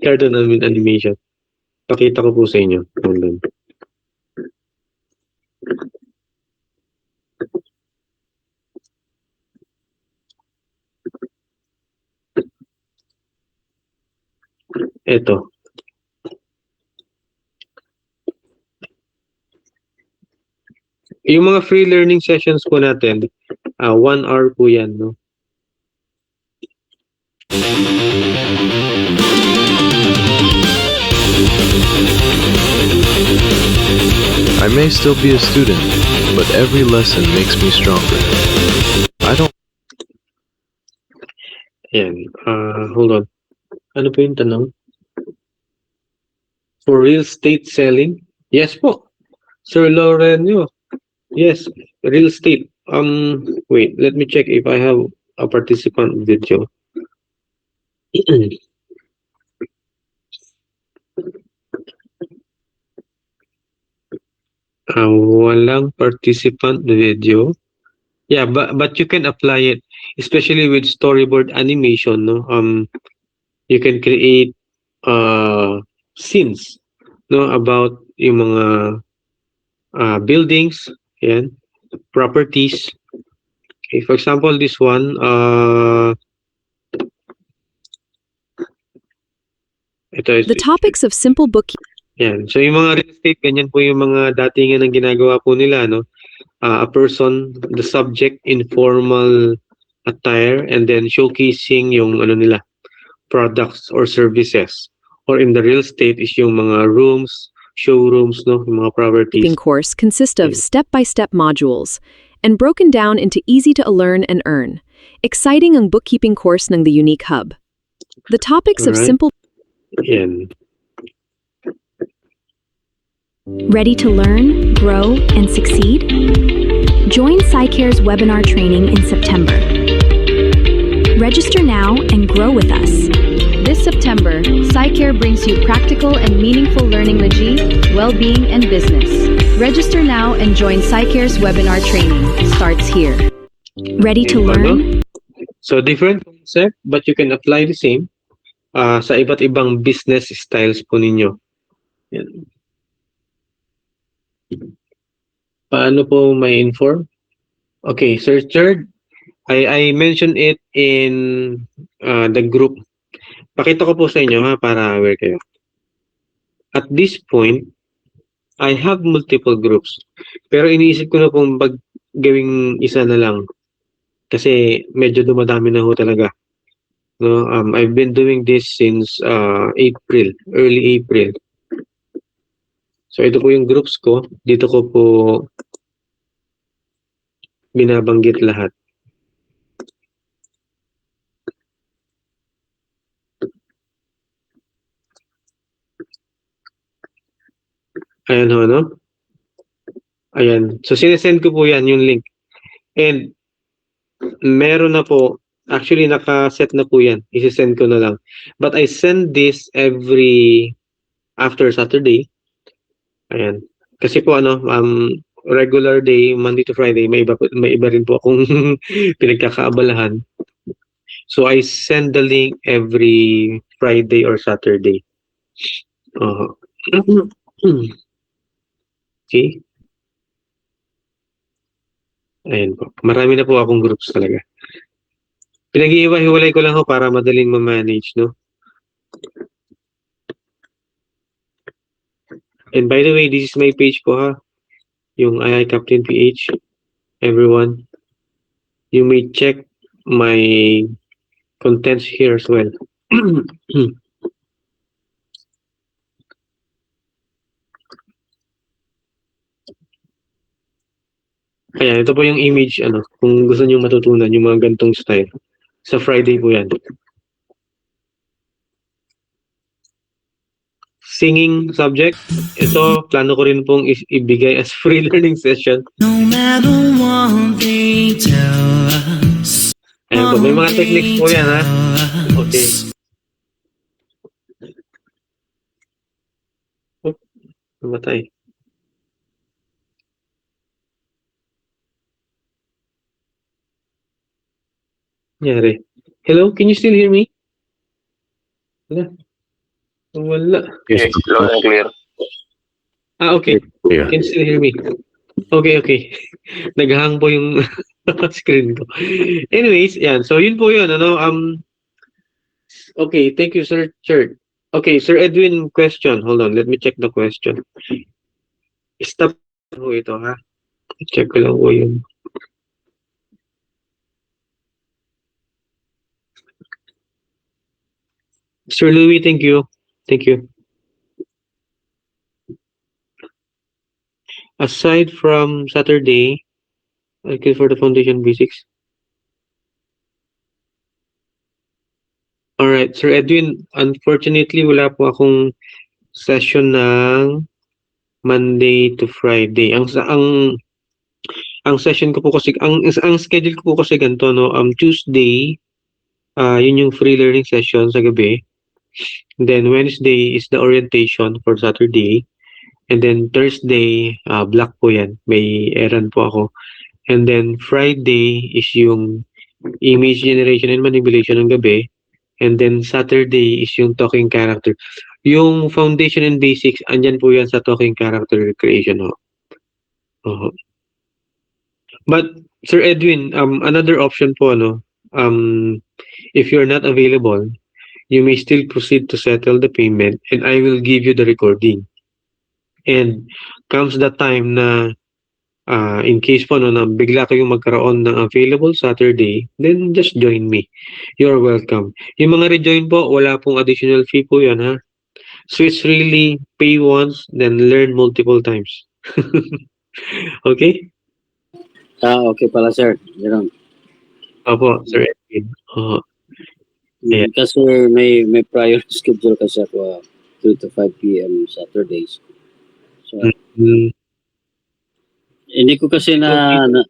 Cartoon animation. Pakita ko po sa inyo. Hold on. Ito. Yung mga free learning sessions po natin, 1 hour po yan, no? I may still be a student, but every lesson makes me stronger. I don't... Ayan. Hold on. Ano po yung tanong? For real estate selling? Yes po. Sir Lorenzo. Yes, real estate. Wait, let me check if I have a participant video. Walang participant video. Yeah, but you can apply it, especially with storyboard animation, no? You can create scenes, no, about yung mga buildings, yan, properties. Okay, for example, this one, The topics of simple bookkeeping. yan. So yung mga real estate, ganyan po yung mga datingan ng ginagawa po nila, no? A person, the subject, informal attire, and then showcasing yung products or services. Or in the real estate is yung mga rooms, showrooms, no, yung mga properties. Bookkeeping course consists of step-by-step modules and broken down into easy to learn and earn. Exciting ang bookkeeping course ng The Unique Hub. The topics of Alright. simple. Ayan. Ready to learn, grow, and succeed? Join SciCare's webinar training in September. Register now and grow with us. This September, SciCare brings you practical and meaningful learning well-being, and business. Register now and join SciCare's webinar training. Starts here. Ready to learn? So different concept, but you can apply the same sa iba't ibang business styles po ninyo. Yan. Paano po may inform? Okay, Sir Cherd, I mentioned it in the group. Pakita ko po sa inyo ha, para aware kayo. At this point, I have multiple groups. Pero iniisip ko na pong gawing isa na lang. Kasi medyo dumadami na ho talaga. No, I've been doing this since April, early April. So ito po yung groups ko. Dito ko po binabanggit lahat. Ayan ho, no? Ayan. So sinesend ko po yan, yung link. And meron na po, actually naka-set na po yan. Isisend ko na lang. But I send this after Saturday. Ayan. Kasi po regular day, Monday to Friday, may iba rin po akong pinagkakaabalahan. So I send the link every Friday or Saturday. Okay. Ayan po. Marami na po akong groups talaga. Pinag-iiwa-hiwalay ko lang ho para madaling ma-manage, no? And by the way, this is my page po ha. Yung AI Captain PH. Everyone. You may check my contents here as well. Ayan, ito po yung image, kung gusto niyo matutunan yung mga gantong style. Sa Friday po yan. Singing subject, ito, plano ko rin pong ibigay as free learning session. No matter what they tell us. Ayan po, may mga techniques po yan, ha? Okay. Oh, namatay. Nangyari. Hello, can you still hear me? Wala. Yes, loud and clear. Okay. Yeah. Can you still hear me? Okay. Naghang po yung screen ko. Anyways, yan. So, yun po yun. Okay, thank you, Sir Cherd. Okay, Sir Edwin, question. Hold on, let me check the question. Stop po ito, ha? Check ko lang po yun. Sir Louis, thank you. Thank you. Aside from Saturday, okay, for the foundation basics. Alright, Sir Edwin, unfortunately, wala po akong session ng Monday to Friday. Ang session ko po kasi, ang schedule ko po kasi ganito, no? Tuesday, yun yung free learning session sa gabi. And then Wednesday is the orientation for Saturday. And then Thursday, block po yan. May errand po ako. And then Friday is yung image generation and manipulation ng gabi. And then Saturday is yung talking character. Yung foundation and basics, andyan po yan sa talking character creation. But Sir Edwin, another option po, if you're not available, you may still proceed to settle the payment and I will give you the recording. And comes the time na in case po na bigla kayong magkaroon ng available Saturday, then just join me. You're welcome. Yung mga rejoin po, wala pong additional fee po yan, ha? switch really, pay once, then learn multiple times. Okay? Okay pala, sir. Ganun. Opo, Sir Edwin. Oo. Yeah. Kasi may prior schedule kasi ako 2 to 5 p.m. Saturdays. So, hindi ko kasi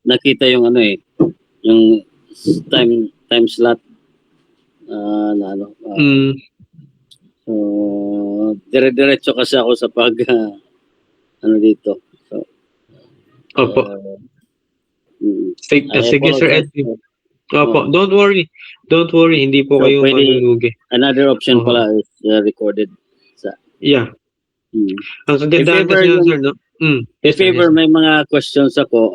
nakita yung yung time slot so dire-diretso kasi ako sa pag dito. So, Opo. Sige, Sir Edwin. Opo, don't worry. Don't worry, hindi po So, kayo pwede- malulugi. another option pala is recorded sa Yeah. Ang If gandaan ever kasi nun, yung- sir, no? If ever may mga questions ako,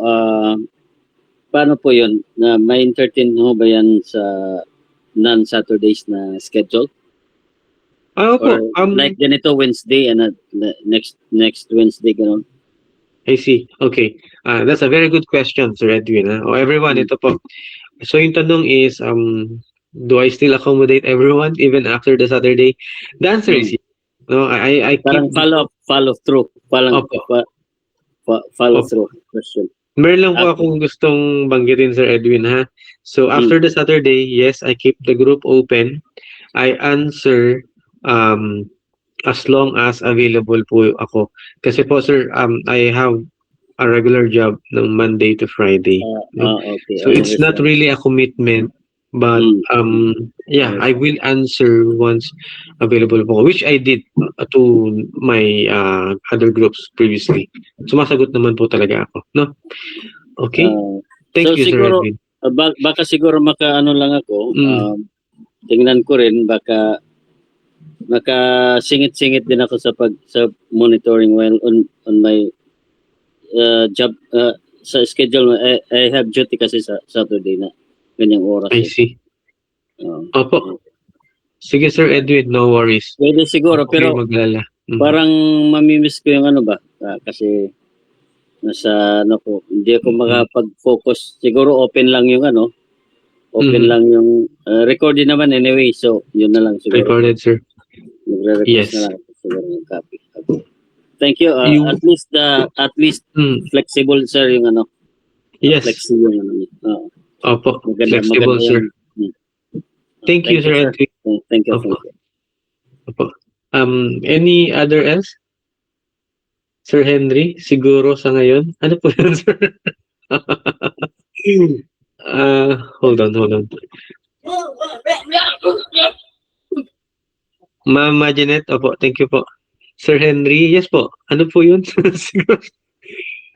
paano po yun? Na may entertain ho ba yan sa non-Saturdays na schedule? Opo. Or like ganito Wednesday and next Wednesday, ganun? I see. Okay. That's a very good question, Sir Edwin. Everyone, ito po. So yung tanong is, do I still accommodate everyone even after the Saturday? The answer is yes. No, I Parang follow through. Parang follow through question. Meron lang po akong gustong banggitin, Sir Edwin, ha? So, after the Saturday, yes, I keep the group open. I answer as long as available po ako. Kasi po, sir, I have a regular job ng Monday to Friday. Okay. So, it's not really a commitment. But, yeah, I will answer once available po, which I did to my other groups previously. Sumasagot naman po talaga ako, no? Okay? Thank you, siguro, Sir Edwin. Baka siguro makaano lang ako, tingnan ko rin, baka singit-singit din ako sa monitoring while on my job, sa schedule. I have duty kasi sa Saturday na ganyang oras. I see. Opo. Sige, Sir Edwin, no worries. Pwede siguro, pero maglala. parang mamimiss ko yung kasi nasa hindi ako makapag-focus. Siguro open lang yung lang yung recorded naman anyway, so yun na lang siguro. Recorded, sir. Nagre-request na lang siguro yung copy. Thank you. At least flexible, sir, yung Yes. Flexible yung Opo. Maganda, Flexible, sir. Thank you, Sir sir. Edwin. Thank you. Opo. Any other else? Sir Henry, siguro sa ngayon. Ano po yun, sir? Hold on. Mama Janet, opo, thank you po. Sir Henry, yes po. Ano po yun? Siguro.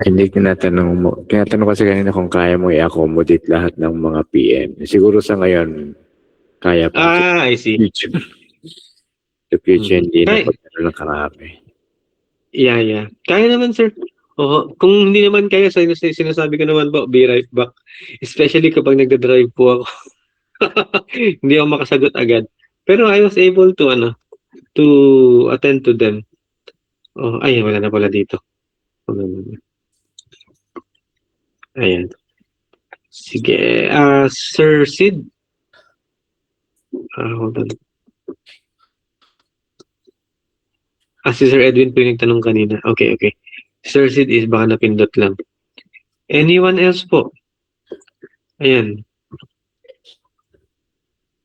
Hindi tinatanong mo. Tinatanong kasi kanina kung kaya mo i-accommodate lahat ng mga PM. Siguro sa ngayon, kaya pa. I see. Sa future, hindi na Kaya- pagkano lang karami. Yeah. Kaya naman, sir. Oo. Kung hindi naman kaya, sinasabi ko naman po, be right back. Especially kapag nagda-drive po ako. Hindi ako makasagot agad. Pero I was able to, to attend to them. Wala na pala dito. Ayan. Sige. Sir Sid. Hold on. Si Sir Edwin po yung nagtanong kanina. Okay. Sir Sid is baka napindot lang. Anyone else po? Ayan.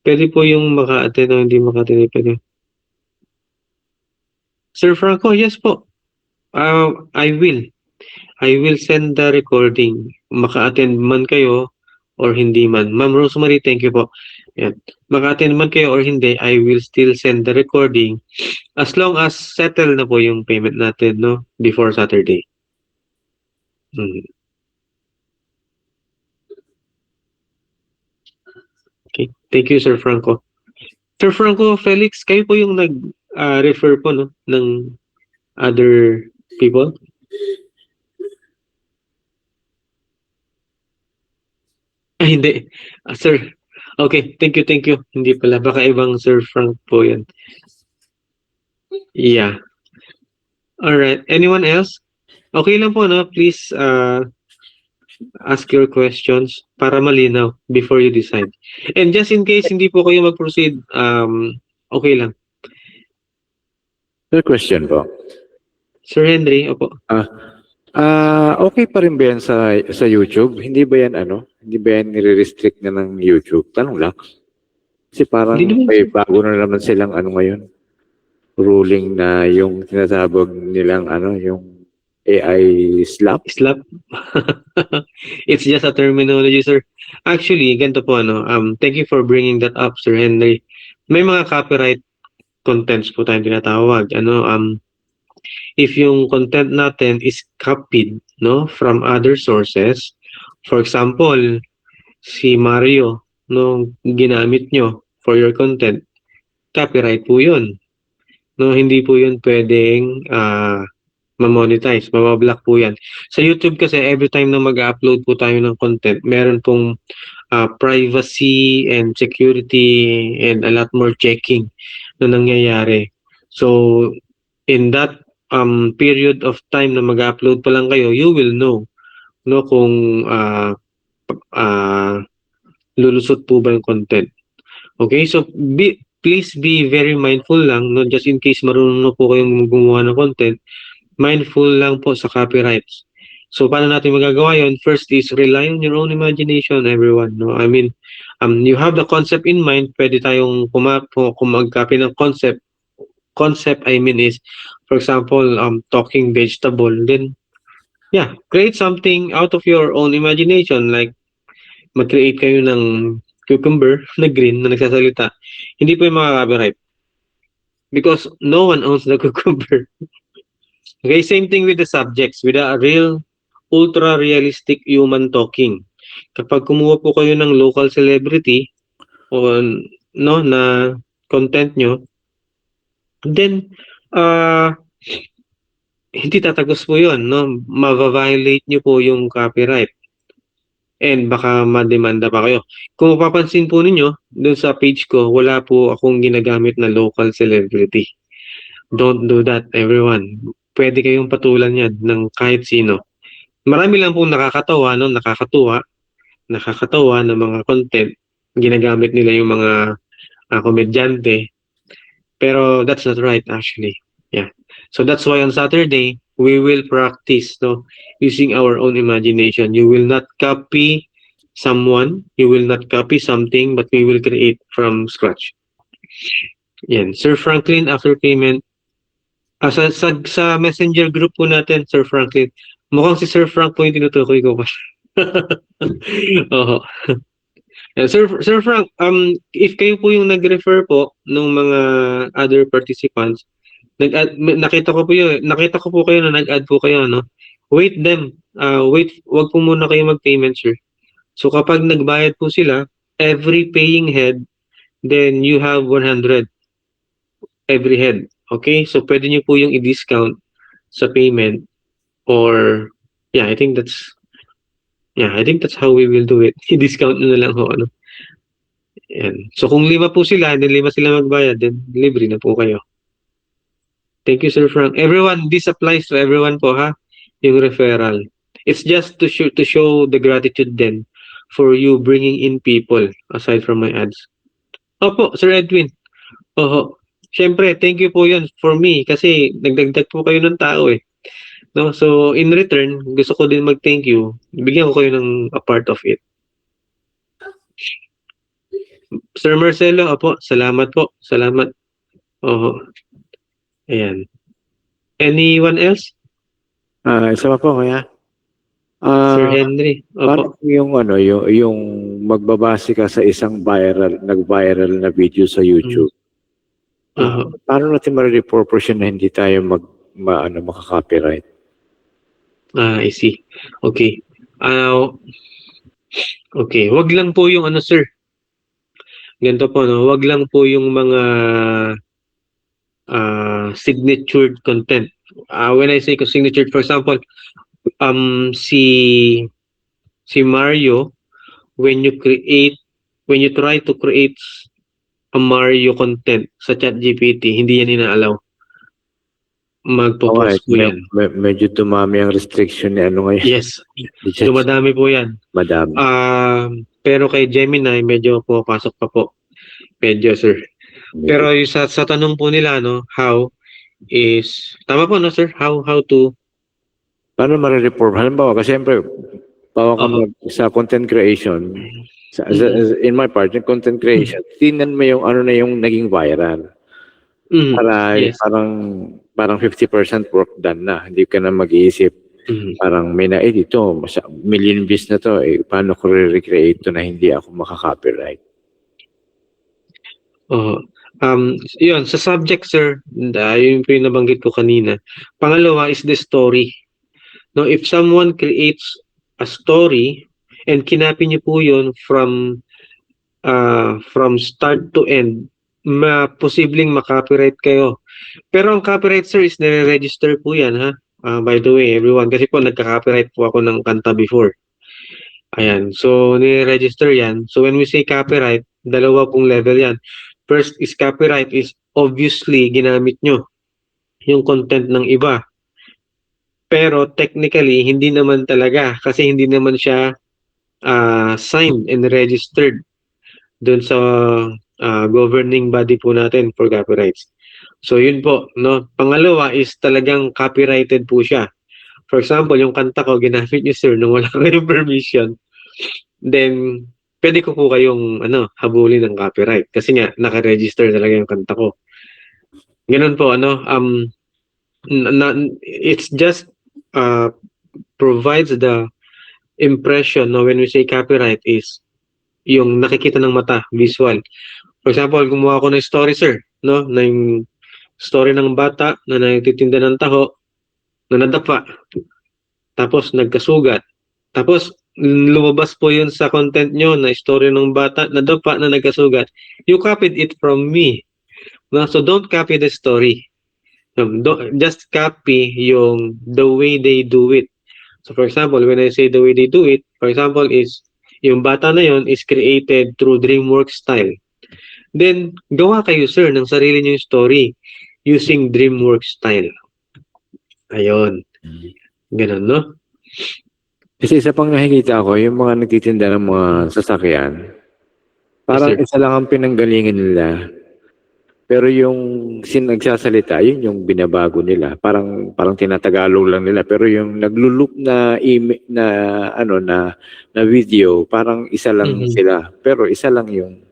Pwede po yung maka-attend o hindi maka-attend. Pwede. Sir Franco, yes po. I will send the recording. Maka-attend man kayo or hindi man. Ma'am Rosemary, thank you po. Yan. Maka-attend man kayo or hindi, I will still send the recording as long as settle na po yung payment natin, no? Before Saturday. Okay. Thank you, Sir Franco. Sir Franco, Felix, kayo po yung nag-refer po, no? Ng other people? Hindi. Sir. Okay, thank you. Hindi pala. Baka ibang Sir Frank po yan. Yeah. Alright. Anyone else? Okay lang po, no? Please ask your questions para malinaw before you decide. And just in case hindi po kayo mag-proceed, okay lang. Sir, question po. Sir Henry, opo. Okay pa rin ba yan sa YouTube? Hindi ba yan Hindi ba yan nire-restrict na ng YouTube? Tanong lang. Kasi parang may bago na naman silang ngayon. Ruling na yung tinatawag nilang yung AI slap. Slap. It's just a terminology, sir. Actually, ganito po thank you for bringing that up, Sir Henry. May mga copyright contents po tayong tinatawag. If yung content natin is copied from other sources, for example, si Mario ginamit nyo for your content, copyright po yun. Hindi po yun pwedeng ma-monetize, mabablock po yan. Sa YouTube kasi every time na mag-upload po tayo ng content, meron pong privacy and security and a lot more checking na nangyayari. So in that period of time na mag-upload pa lang kayo, you will know kung lulusot po ba yung content. Okay, so please be very mindful lang, just in case marunong na po kayong gumawa ng content, mindful lang po sa copyrights. So paano natin magagawa yun? First is rely on your own imagination, everyone. I mean, you have the concept in mind, pwede tayong mag-copy ng concept. Concept, I mean, is, for example, talking vegetable. Then, yeah, create something out of your own imagination. Like, mag-create kayo ng cucumber na green na nagsasalita. Hindi po yung mga copyright. Because no one owns the cucumber. Okay, same thing with the subjects. With a real, ultra-realistic human talking. Kapag kumuha po kayo ng local celebrity o na content nyo, then hindi tatagos po yun, ma-violate nyo po yung copyright and baka ma-demanda pa kayo. Kung mapapansin po ninyo dun sa page ko, wala po akong ginagamit na local celebrity. Don't do that, everyone. Pwede kayong patulan yan ng kahit sino. Marami lang pong nakakatawa na mga content, ginagamit nila yung mga komedyante. Pero that's not right, actually. Yeah. So that's why on Saturday, we will practice using our own imagination. You will not copy someone, you will not copy something, but we will create from scratch. Yan. Sir Franklin, after payment, sa messenger group po natin, Sir Franklin, mukhang si Sir Frank po yung tinutukoy ko pa. Oo. Sir Frank, if kayo po yung nag-refer po ng mga other participants, nakita ko po kayo na nag-add po kayo, wait them. Wag po muna kayo mag-payment, sir. So kapag nagbayad po sila, every paying head, then you have 100 every head. Okay? So pwede niyo po yung i-discount sa payment or I think that's how we will do it. I-discount na lang ho, Yan. So kung 5 po sila, then 5 sila magbayad, then libre na po kayo. Thank you, Sir Frank. Everyone, this applies to everyone po, ha? Yung referral. It's just to show the gratitude then for you bringing in people aside from my ads. Opo, Sir Edwin. Oho. Siyempre, thank you po yun for me kasi nagdagdag po kayo ng tao eh. So, in return, gusto ko din mag-thank you. Bigyan ko kayo ng a part of it. Sir Marcelo, opo, salamat po. Salamat. Oho. Ayan. Anyone else? Isa pa po, kaya? Sir Henry. Opo. Yung magbabase ka sa isang nag-viral na video sa YouTube. Paano natin ma-reproportion na hindi tayo maka-copyright? I see. Okay. Okay, wag lang po yung sir. Ganito po, wag lang po yung mga signatured content. When I say signatured, for example, si Mario, when you try to create a Mario content sa ChatGPT, hindi yan inaalaw. Magpo-post po yan. Medyo dumami ang restriction ni ngayon. Yes. Dumadami po yan. Madami. Pero kay Gemini, medyo pumapasok pa po. Medyo, sir. Pero yung sa tanong po nila, how, is, tama po, no, sir? How to, Paano ma-report? Halimbawa, kasi siyempre, bawa ka sa content creation, in my part, in content creation, tingnan mo yung ano na yung naging viral. Para yes. parang 50% work done na. Hindi ka na mag-iisip. Parang may dito, million views na to, paano ko re-recreate to na hindi ako makaka-copyright? Yun, sa subject, sir, yun po yung nabanggit ko kanina. Pangalawa is the story. No, if someone creates a story and kinapin niyo po yun from start to end, posibleng makopyright kayo. Pero ang copyright, sir, is nire-register po yan, ha? By the way, everyone, kasi po nagka-copyright po ako ng kanta before. Ayan, so nire-register yan. So when we say copyright, dalawa pong level yan. First is copyright is obviously ginamit nyo yung content ng iba. Pero technically, hindi naman talaga kasi hindi naman siya signed and registered dun sa governing body po natin for copyrights. So yun po, no? Pangalawa is talagang copyrighted po siya. For example, yung kanta ko, ginamit niyo, sir, nung wala kayong permission, then pwede ko po kayong habulin ng copyright kasi nga naka-register talaga yung kanta ko. Ganun po, it's just provides the impression, no, when we say copyright is yung nakikita ng mata, visual. For example, gumawa ko ng story, sir, no, na yung story ng bata na nagtitinda ng taho na nadapa, tapos nagkasugat, tapos lumabas po yun sa content nyo na story ng bata nadapa na nagkasugat. You copied it from me, no? So don't copy the story. Just copy the way they do it. So for example, when I say the way they do it, for example, is yung bata na yon is created through DreamWorks style. Then, gawa kayo, sir, ng sarili nyo yung story using DreamWorks style. Ayun. Ganun, no? Kasi isa pang nakikita ko, yung mga nagtitinda ng mga sasakyan, parang isa lang ang pinanggalingan nila. Pero yung nagsasalita, yun yung binabago nila. Parang tinatagalog lang nila. Pero yung naglulup na video, parang isa lang sila. Pero isa lang yung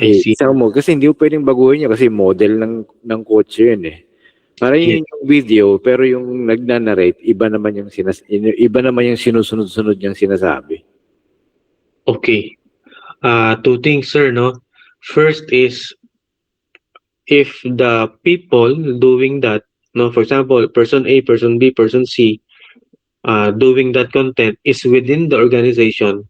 isa mo. Kasi hindi mo pwedeng baguhin niya kasi model ng kotse yun eh. Parang yun yung video, pero yung nagnanarrate, iba naman yung sinusunod-sunod niyang sinasabi. Okay. Two things, sir, no? First is, if the people doing that, no, for example, person A, person B, person C, doing that content is within the organization,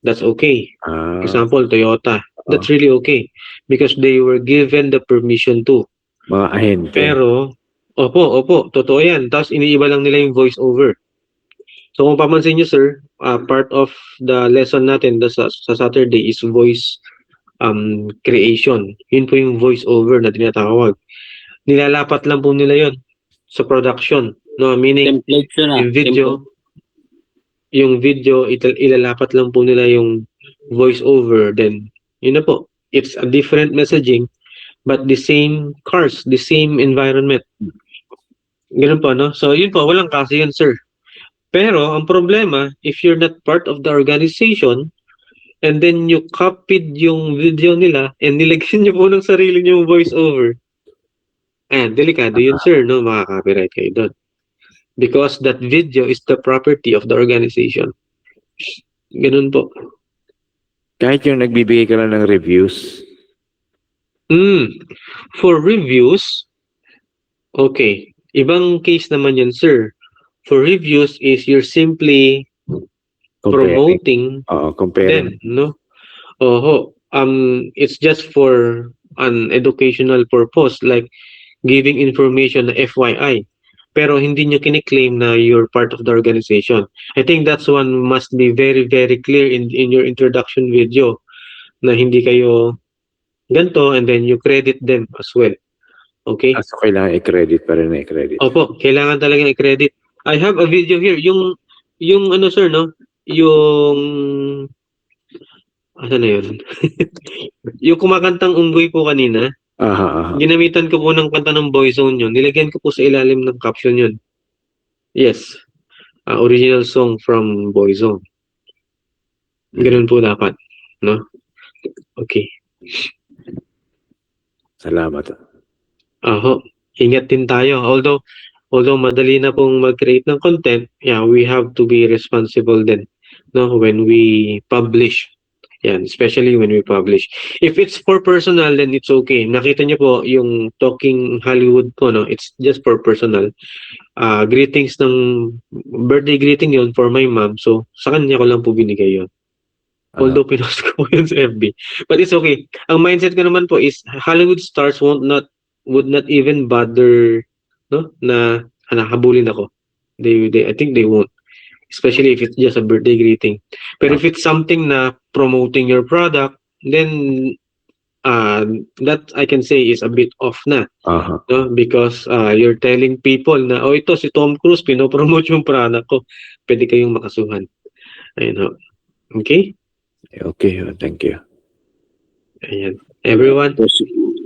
that's okay. For example, Toyota, that's really okay because they were given the permission to. Mga ahente. Pero, opo, totoo yan. Tapos iniiba lang nila yung voice over. So kung pamansin nyo, sir, part of the lesson natin sa Saturday is voice creation. Yun po yung voice over na tinatawag. Nilalapat lang po nila yon sa production, no, meaning yung video ilalapat lang po nila yung voice over, then yun na po, it's a different messaging but the same cars, the same environment. Ganun po, no? So yun po, walang kaso yun, sir. Pero ang problema, if you're not part of the organization and then you copied yung video nila and nilagyan nyo po ng sarili nyo voice over. Ayan, delikado yun, sir, no? Makaka-copyright kayo doon. Because that video is the property of the organization. Ganun po. Kahit yung nagbibigay ka lang ng reviews? For reviews, okay. Ibang case naman yun, sir. For reviews is you're simply promoting them, no? It's just for an educational purpose, like giving information na FYI. Pero hindi nyo kiniklaim na you're part of the organization. I think that's one must be very, very clear in your introduction video na hindi kayo ganito and then you credit them as well. Okay? So kailangan i-credit pa rin na i-credit. Opo, kailangan talagang i-credit. I have a video here. Yung sir, no? Yung ano na yun? Yung kumakantang unggoy po kanina. Ginamitan ko po ng kanta ng Boyzone yun. Nilagyan ko po sa ilalim ng caption yun. Yes. Original song from Boyzone. Ganun po dapat. No? Okay. Salamat. Ingat din tayo. Although madali na pong mag-create ng content, we have to be responsible din, no, when we publish. Yan, especially when we publish. If it's for personal, then it's okay. Nakita niyo po yung Talking Hollywood po, no? It's just for personal. Greetings ng birthday greeting yun for my mom. So, sa kanya ko lang po binigay yun. Although pinost ko po yun sa FB. But it's okay. Ang mindset ko naman po is Hollywood stars would not even bother, no, na habulin ako. I think they won't. Especially if it's just a birthday greeting. But if it's something na promoting your product, then that I can say is a bit off na. No? Because you're telling people na, ito si Tom Cruise, pinopromote yung product ko. Pwede kayong makasuhan. Ayun ho. Okay? Okay, thank you. Ayan. Everyone?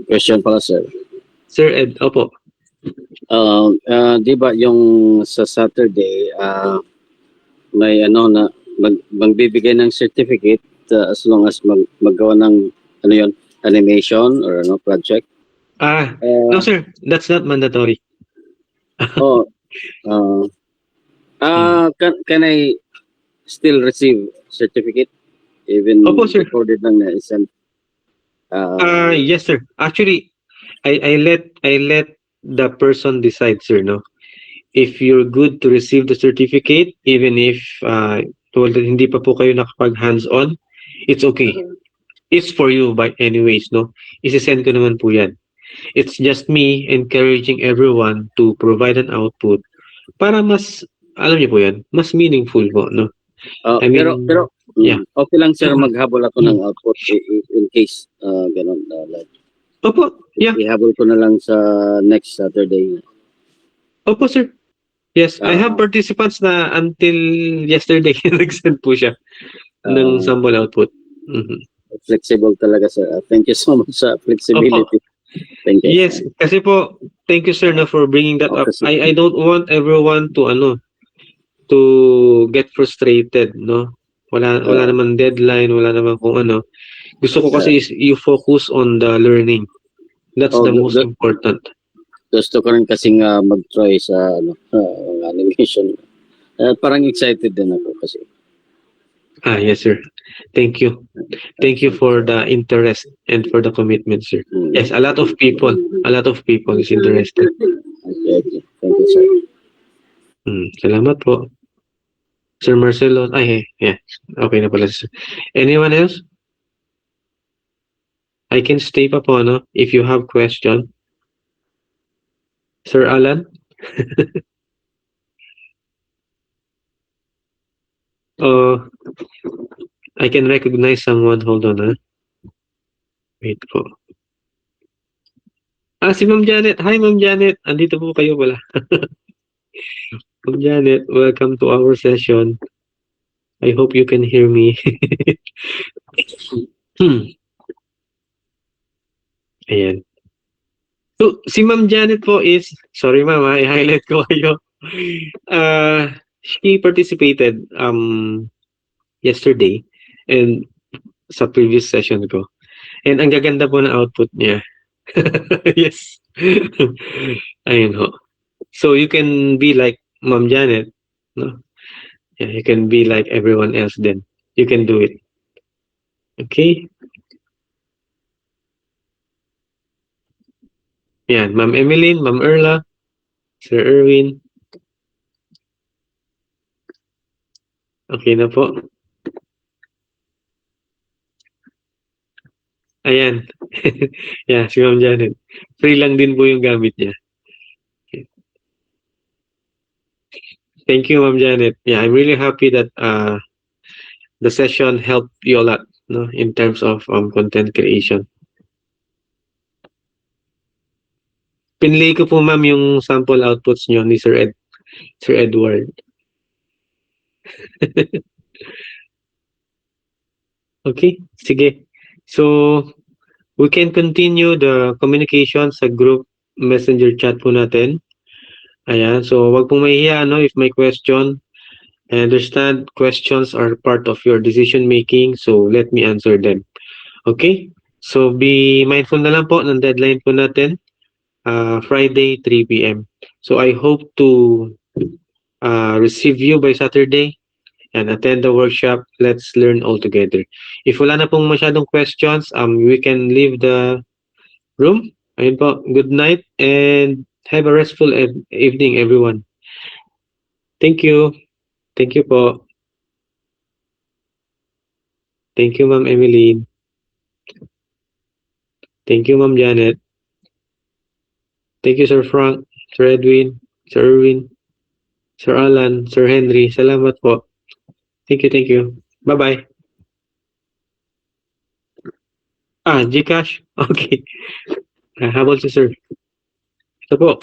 Question pala, sir. Sir Ed, opo. Di ba yung sa Saturday, may na magbibigay ng certificate as long as maggawa ng animation or project? No sir, that's not mandatory. Can I still receive certificate even Opo, sir. recorded lang na isang Yes sir. Actually, I let the person decide, sir, no? If you're good to receive the certificate, even if hindi pa po kayo nakapag hands-on, it's okay. It's for you by anyways, no? Isi-send ko naman po yan. It's just me encouraging everyone to provide an output para mas, alam niyo po yan, mas meaningful po, no? Pero okay lang, sir, maghabol ako ng output in case ganun. Opo, ihabol ko na lang sa next Saturday. Opo, sir. Yes, I have participants na until yesterday nag-send po siya ng sample output. Flexible talaga, sir. Thank you so much sa flexibility. Thank you. Yes, kasi po, thank you, sir, na for bringing that up. I don't want everyone to get frustrated, no? Wala naman deadline, wala naman kung ano. Gusto ko kasi is you focus on the learning. That's the most important. Gusto ko rin kasing mag-try sa animation. Parang excited din ako kasi. Yes, sir. Thank you. Thank you for the interest and for the commitment, sir. Yes, a lot of people is interested. Okay. Thank you, sir. Salamat po. Sir Marcelo, yeah. Okay na pala, sir. Anyone else? I can stay pa po, no? If you have question. Sir Alan? I can recognize someone. Hold on, ha? Wait po. Si Ma'am Janet. Hi, Ma'am Janet. Andito po kayo pala. Ma'am Janet, welcome to our session. I hope you can hear me. Ayan. So, si Ma'am Janet po is, sorry ma'am, i-highlight ko kayo. She participated yesterday and sa previous session ko. And ang gaganda po na output niya. Yes. Ayun ho. So, you can be like Ma'am Janet, no? Yeah, you can be like everyone else then. You can do it. Okay? Yan, Ma'am Emeline, Ma'am Erla, Sir Erwin. Okay na po. Ayan. Yeah, si Ma'am Janet. Free lang din po yung gamit niya. Okay. Thank you, Ma'am Janet. Yeah, I'm really happy that the session helped you a lot, no, in terms of content creation. Pinlay ko po, ma'am, yung sample outputs nyo ni Sir Edward. Okay, sige. So, we can continue the communication sa group messenger chat po natin. Ayan, so wag pong mahihiya, no, if may question. I understand questions are part of your decision making, so let me answer them. Okay? So be mindful na lang po ng deadline po natin, Friday 3 p.m. So I hope to receive you by Saturday and attend the workshop. Let's learn all together. If wala na pong masyadong questions, we can leave the room. Ayun po, good night and have a restful evening, everyone. Thank you. Thank you po. Thank you, Ma'am Emeline. Thank you, Ma'am Janet. Thank you, Sir Frank, Sir Edwin, Sir Erwin, Sir Alan, Sir Henry. Salamat po. Thank you, thank you. Bye-bye. Gcash? Okay. Habol si Sir. Ito po.